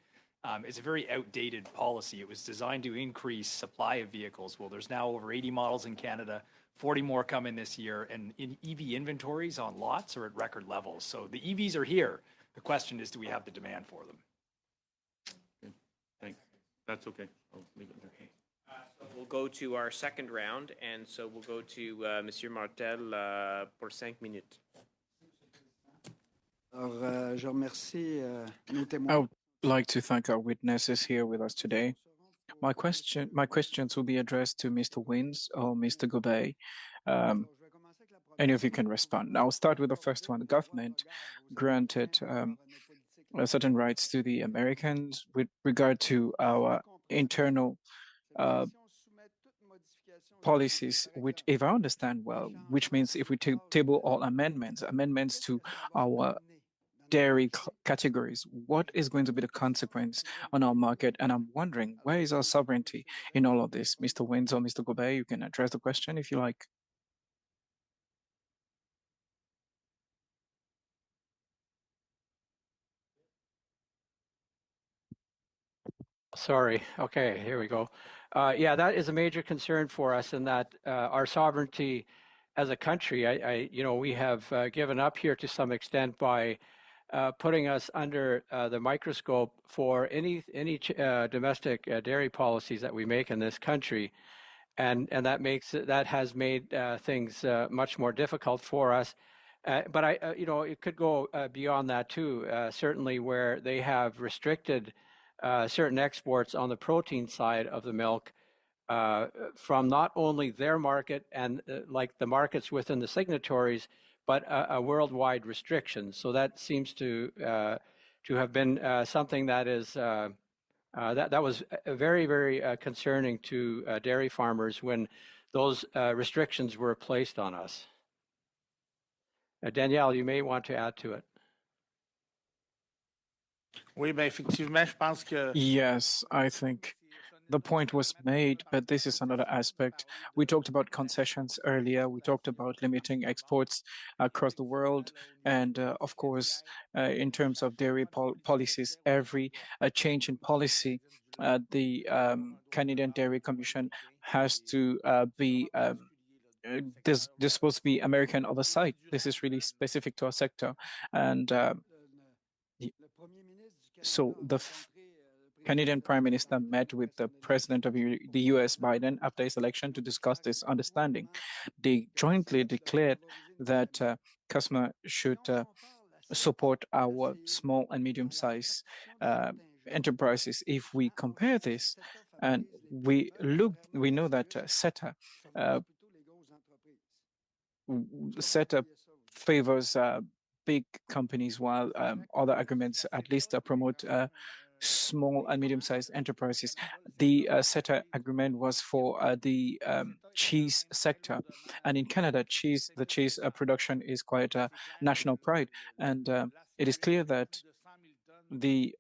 is a very outdated policy. It was designed to increase supply of vehicles. Well, there's now over 80 models in Canada, 40 more coming this year, and in EV inventories on lots are at record levels. So the EVs are here. The question is, do we have the demand for them? Okay. Thanks. That's okay. I'll leave it there. We'll go to our second round, and so we'll go to Monsieur Martel pour 5 minutes. Je remercie nos I témoins. would like to thank our witnesses here with us today. My questions will be addressed to Mr. Wins or Mr. Gobey. Any of you can respond. I'll start with the first one. The government granted certain rights to the Americans with regard to our internal policies, which, if I understand well, which means if we table all amendments to our dairy categories, what is going to be the consequence on our market? And I'm wondering, where is our sovereignty in all of this? Mr. Wins or Mr. Gobey, you can address the question if you like. Sorry. Okay, here we go. Yeah, that is a major concern for us in that our sovereignty as a country, we have given up here to some extent by putting us under the microscope for any domestic dairy policies that we make in this country, and that has made things much more difficult for us. But it could go beyond that too. Certainly, where they have restricted certain exports on the protein side of the milk from not only their market and like the markets within the signatories, but a worldwide restriction. So that seems to have been something that is that was very, very concerning to dairy farmers when those restrictions were placed on us. Danielle, you may want to add to it. Oui, ben effectivement, je pense que Yes, I think the point was made, but this is another aspect. We talked about concessions earlier. We talked about limiting exports across the world. And of course, in terms of dairy policies, every change in policy, the Canadian Dairy Commission has to be there's supposed to be American oversight. This is really specific to our sector. And so the Canadian Prime Minister met with the President of the US, Biden, after his election to discuss this understanding. They jointly declared that CUSMA should support our small and medium-sized enterprises. If we compare this and we know that CETA favors big companies, while other agreements at least promote small and medium-sized enterprises. The CETA agreement was for the cheese sector, and in Canada, the cheese production is quite a national pride, and it is clear that the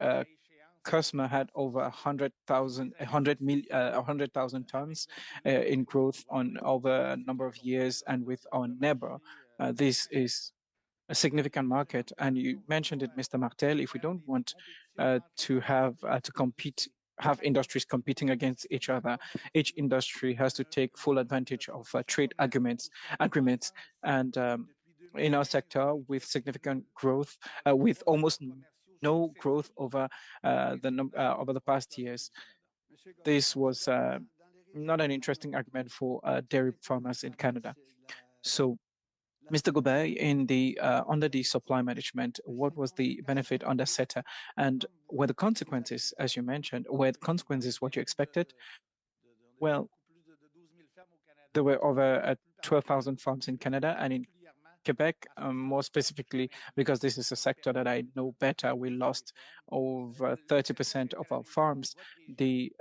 CUSMA had over 100,000 tons in growth over a number of years, and with our neighbor, this is a significant market. And you mentioned it, Mr. Martel, if we don't want to have industries competing against each other, each industry has to take full advantage of trade agreements. And in our sector, with significant growth, with almost no growth over the past years, this was not an interesting argument for dairy farmers in Canada. So, Mr. Gobey, under the supply management, what was the benefit under CETA, and were the consequences, as you mentioned, what you expected? Well, there were over 12,000 farms in Canada, and in Quebec, more specifically, because this is a sector that I know better, we lost over 30% of our farms. The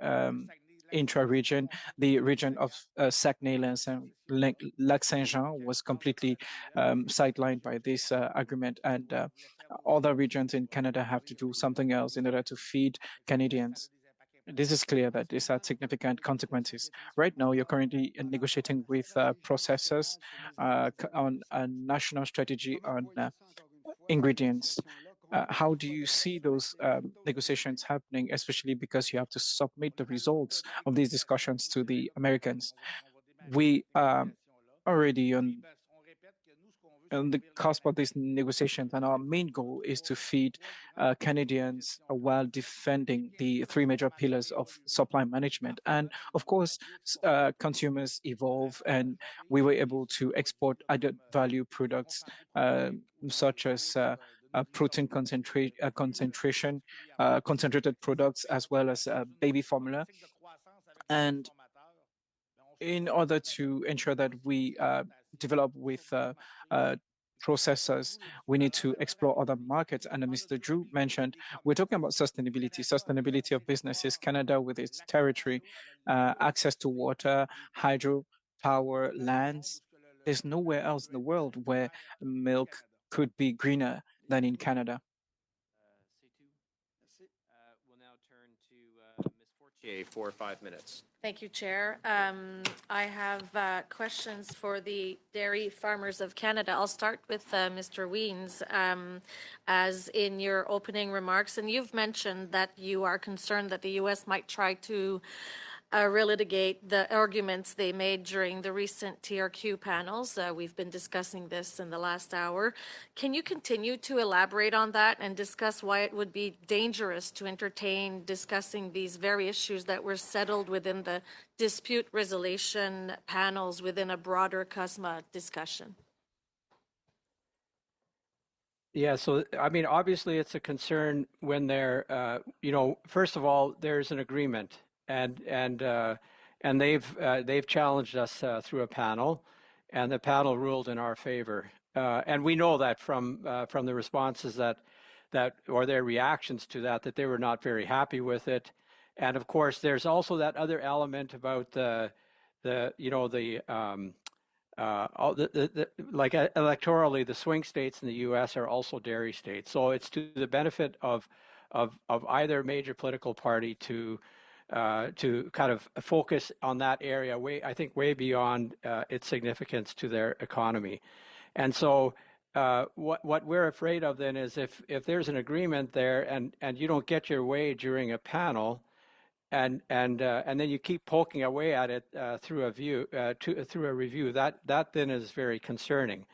intra-region. The region of Saguenay-Lac-Saint-Jean was completely sidelined by this agreement, and other regions in Canada have to do something else in order to feed Canadians. This is clear that this had significant consequences. Right now, you're currently negotiating with processors on a national strategy on ingredients. How do you see those negotiations happening, especially because you have to submit the results of these discussions to the Americans? We already on the cusp of these negotiations, and our main goal is to feed Canadians while defending the three major pillars of supply management. And of course, consumers evolve, and we were able to export added value products such as protein concentration, concentrated products, as well as baby formula. And in order to ensure that we develop with processors, we need to explore other markets. And Mr. Drew mentioned, we're talking about sustainability of businesses. Canada, with its territory, access to water, hydro power, lands. There's nowhere else in the world where milk could be greener than in Canada. We'll now turn to Ms. Fortier for 5 minutes. Thank you, Chair. I have questions for the dairy farmers of Canada. I'll start with Mr. Wiens. As in your opening remarks, and you've mentioned that you are concerned that the U.S. might try to relitigate the arguments they made during the recent TRQ panels. We've been discussing this in the last hour. Can you continue to elaborate on that and discuss why it would be dangerous to entertain discussing these very issues that were settled within the dispute resolution panels within a broader CUSMA discussion? Yeah, so I mean, obviously, it's a concern when they're, first of all, there's an agreement, and they've challenged us through a panel, and the panel ruled in our favor, and we know that from the responses that or their reactions to that they were not very happy with it, and of course, there's also that other element about like electorally, the swing states in the U.S. are also dairy states. So it's to the benefit of either major political party to kind of focus on that area way beyond its significance to their economy. And so what we're afraid of then is if there's an agreement there and you don't get your way during a panel, and then you keep poking away at it through a review, that then is very concerning.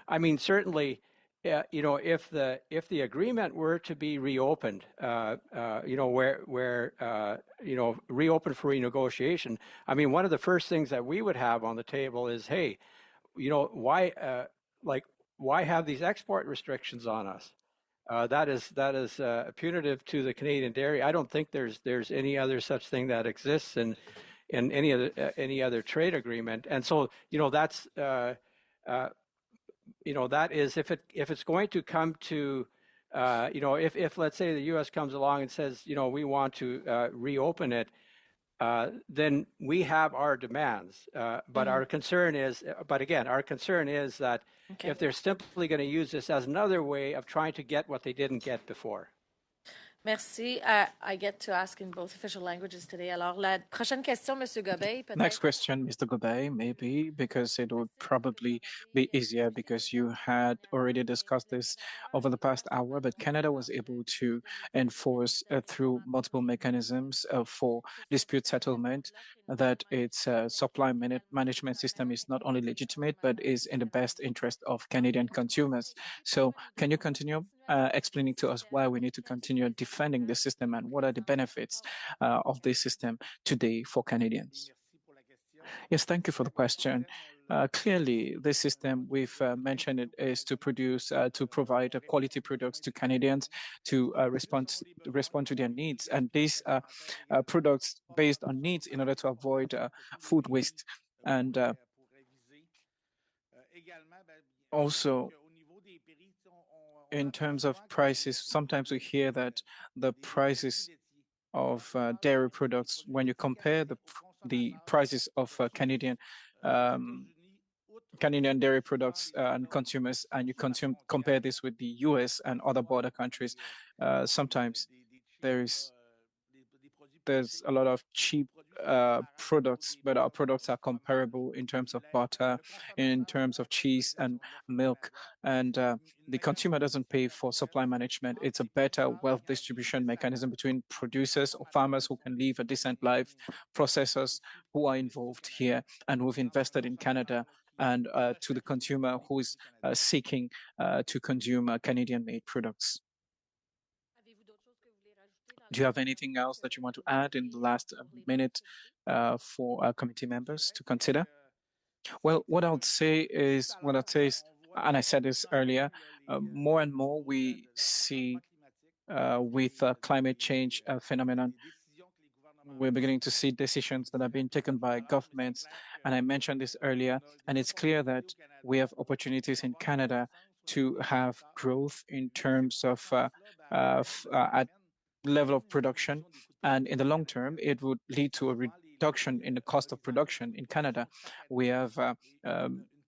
I mean, certainly, if the agreement were to be reopened, reopened for renegotiation, I mean, one of the first things that we would have on the table is, hey, why have these export restrictions on us? That is punitive to the Canadian dairy. I don't think there's any other such thing that exists in any other trade agreement. And so that's that is if it's going to come to if let's say the U.S. comes along and says we want to reopen it, then we have our demands. But our concern is, that if they're simply going to use this as another way of trying to get what they didn't get before. Merci. I get to ask in both official languages today. Alors, la prochaine question, Monsieur Gobeil. Next question, Mr. Gobeil, maybe, because it would probably be easier because you had already discussed this over the past hour, but Canada was able to enforce through multiple mechanisms for dispute settlement that its supply management system is not only legitimate, but is in the best interest of Canadian consumers. So can you continue explaining to us why we need to continue defending the system and what are the benefits of this system today for Canadians? Yes, thank you for the question. Clearly, this system, we've mentioned it, is to provide quality products to Canadians to respond to their needs. And these products based on needs in order to avoid food waste. And also, in terms of prices, sometimes we hear that the prices dairy products, when you compare the prices of Canadian dairy products and consumers, and you compare this with the US and other border countries, sometimes there's a lot of cheap products, but our products are comparable in terms of butter, in terms of cheese and milk. And the consumer doesn't pay for supply management. It's a better wealth distribution mechanism between producers or farmers who can live a decent life, processors who are involved here and who've invested in Canada, and to the consumer who is seeking to consume Canadian-made products. Do you have anything else that you want to add in the last minute for our committee members to consider? Well, what I'd say is, and I said this earlier, more and more we see with climate change phenomenon, we're beginning to see decisions that are being taken by governments. And I mentioned this earlier, and it's clear that we have opportunities in Canada to have growth in terms of at level of production. And in the long term, it would lead to a reduction in the cost of production in Canada. We have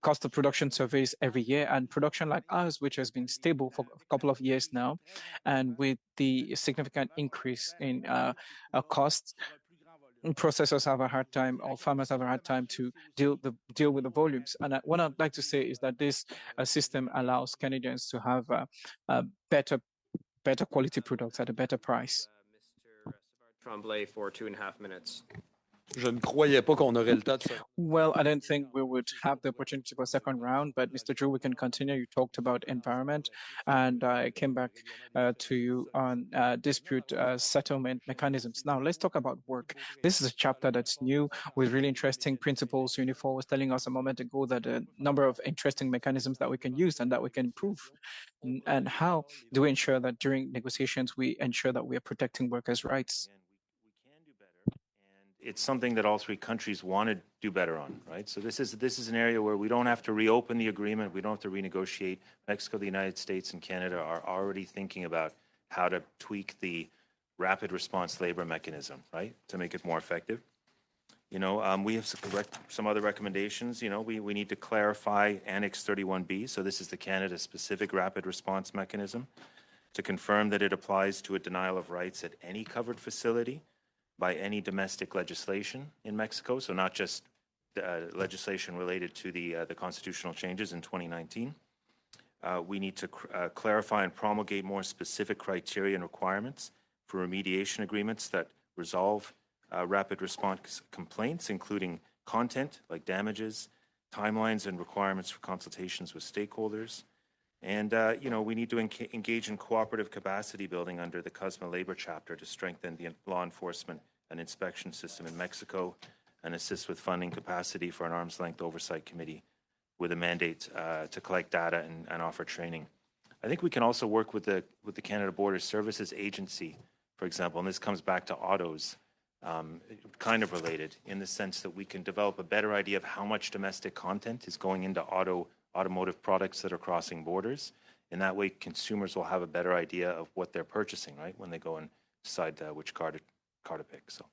cost of production surveys every year, and production like ours, which has been stable for a couple of years now, and with the significant increase in costs, processors have a hard time, or farmers have a hard time to deal with the volumes. And what I'd like to say is that this system allows Canadians to have better quality products at a better price. Mr. Tremblay for 2.5 minutes. Je ne croyais pas qu'on aurait le temps de... Well, I don't think we would have the opportunity for a second round, but Mr. Drew, we can continue. You talked about environment, and I came back to you on dispute settlement mechanisms. Now, let's talk about work. This is a chapter that's new with really interesting principles. Unifor was telling us a moment ago that a number of interesting mechanisms that we can use and that we can improve. And how do we ensure that during negotiations, we ensure that we are protecting workers' rights? It's something that all three countries want to do better on, right? So this is an area where we don't have to reopen the agreement. We don't have to renegotiate. Mexico, the United States, and Canada are already thinking about how to tweak the rapid response labor mechanism, right, to make it more effective. You know, we have some other recommendations. You know, we need to clarify Annex 31B. So this is the Canada-specific rapid response mechanism, to confirm that it applies to a denial of rights at any covered facility by any domestic legislation in Mexico, so not just legislation related to the constitutional changes in 2019. We need to clarify and promulgate more specific criteria and requirements for remediation agreements that resolve rapid response complaints, including content like damages, timelines and requirements for consultations with stakeholders. And, you know, we need to engage in cooperative capacity building under the CUSMA labor chapter to strengthen the law enforcement and inspection system in Mexico and assist with funding capacity for an arm's length oversight committee with a mandate to collect data and offer training. I think we can also work with the Canada Border Services Agency, for example, and this comes back to autos, kind of related in the sense that we can develop a better idea of how much domestic content is going into automotive products that are crossing borders. And that way, consumers will have a better idea of what they're purchasing, right, when they go and decide which car to pick. So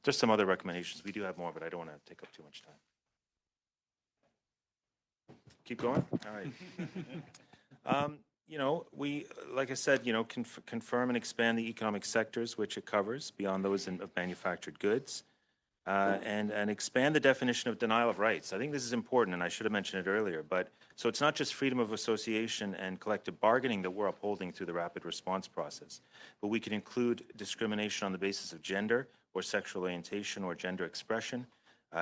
just some other recommendations. We do have more, but I don't want to take up too much time. Keep going? All right. You know, we, like I said, you know, confirm and expand the economic sectors which it covers beyond those of manufactured goods. And expand the definition of denial of rights. I think this is important, and I should have mentioned it earlier. But so it's not just freedom of association and collective bargaining that we're upholding through the rapid response process, but we can include discrimination on the basis of gender or sexual orientation or gender expression,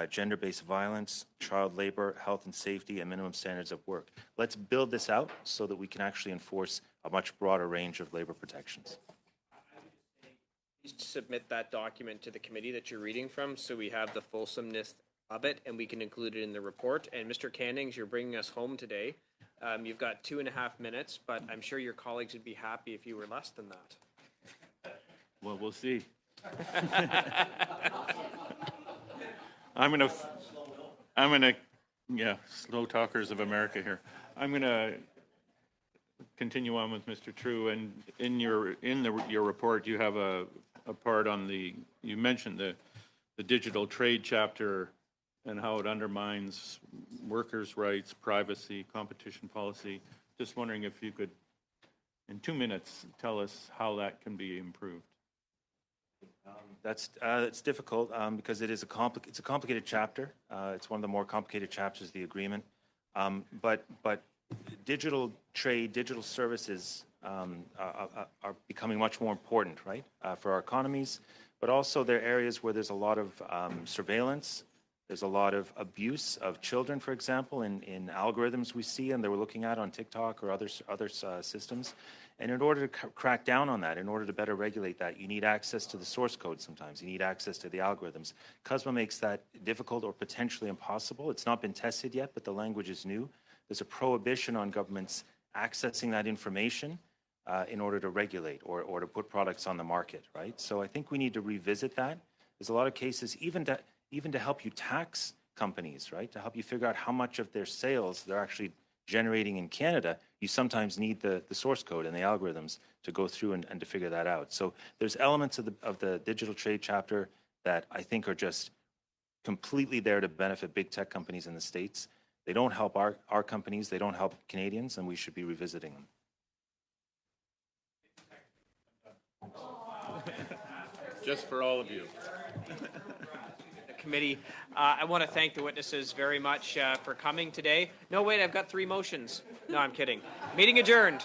gender-based violence, child labor, health and safety, and minimum standards of work. Let's build this out so that we can actually enforce a much broader range of labor protections. Please submit that document to the committee that you're reading from so we have the fulsomeness of it and we can include it in the report. And Mr. Cannings, you're bringing us home today. You've got 2.5 minutes, but I'm sure your colleagues would be happy if you were less than that. Well, we'll see. Yeah, slow talkers of America here. I'm gonna continue on with Mr. True, and in your report you have a apart on you mentioned the digital trade chapter and how it undermines workers' rights, privacy, competition policy. Just wondering if you could, in 2 minutes, tell us how that can be improved. It's difficult because it's a complicated chapter. It's one of the more complicated chapters of the agreement. But digital trade, digital services are becoming much more important, right, for our economies. But also there are areas where there's a lot of surveillance. There's a lot of abuse of children, for example, in algorithms we see and that we're looking at on TikTok or other systems. And in order to crack down on that, in order to better regulate that, you need access to the source code sometimes. You need access to the algorithms. CUSMA makes that difficult or potentially impossible. It's not been tested yet, but the language is new. There's a prohibition on governments accessing that information in order to regulate or to put products on the market, right? So I think we need to revisit that. There's a lot of cases, even to help you tax companies, right? To help you figure out how much of their sales they're actually generating in Canada, you sometimes need the source code and the algorithms to go through and to figure that out. So there's elements of the digital trade chapter that I think are just completely there to benefit big tech companies in the States. They don't help our companies, they don't help Canadians, and we should be revisiting them. Just for all of you. Committee. I want to thank the witnesses very much for coming today. No, wait, I've got 3 motions. No, I'm kidding. Meeting adjourned.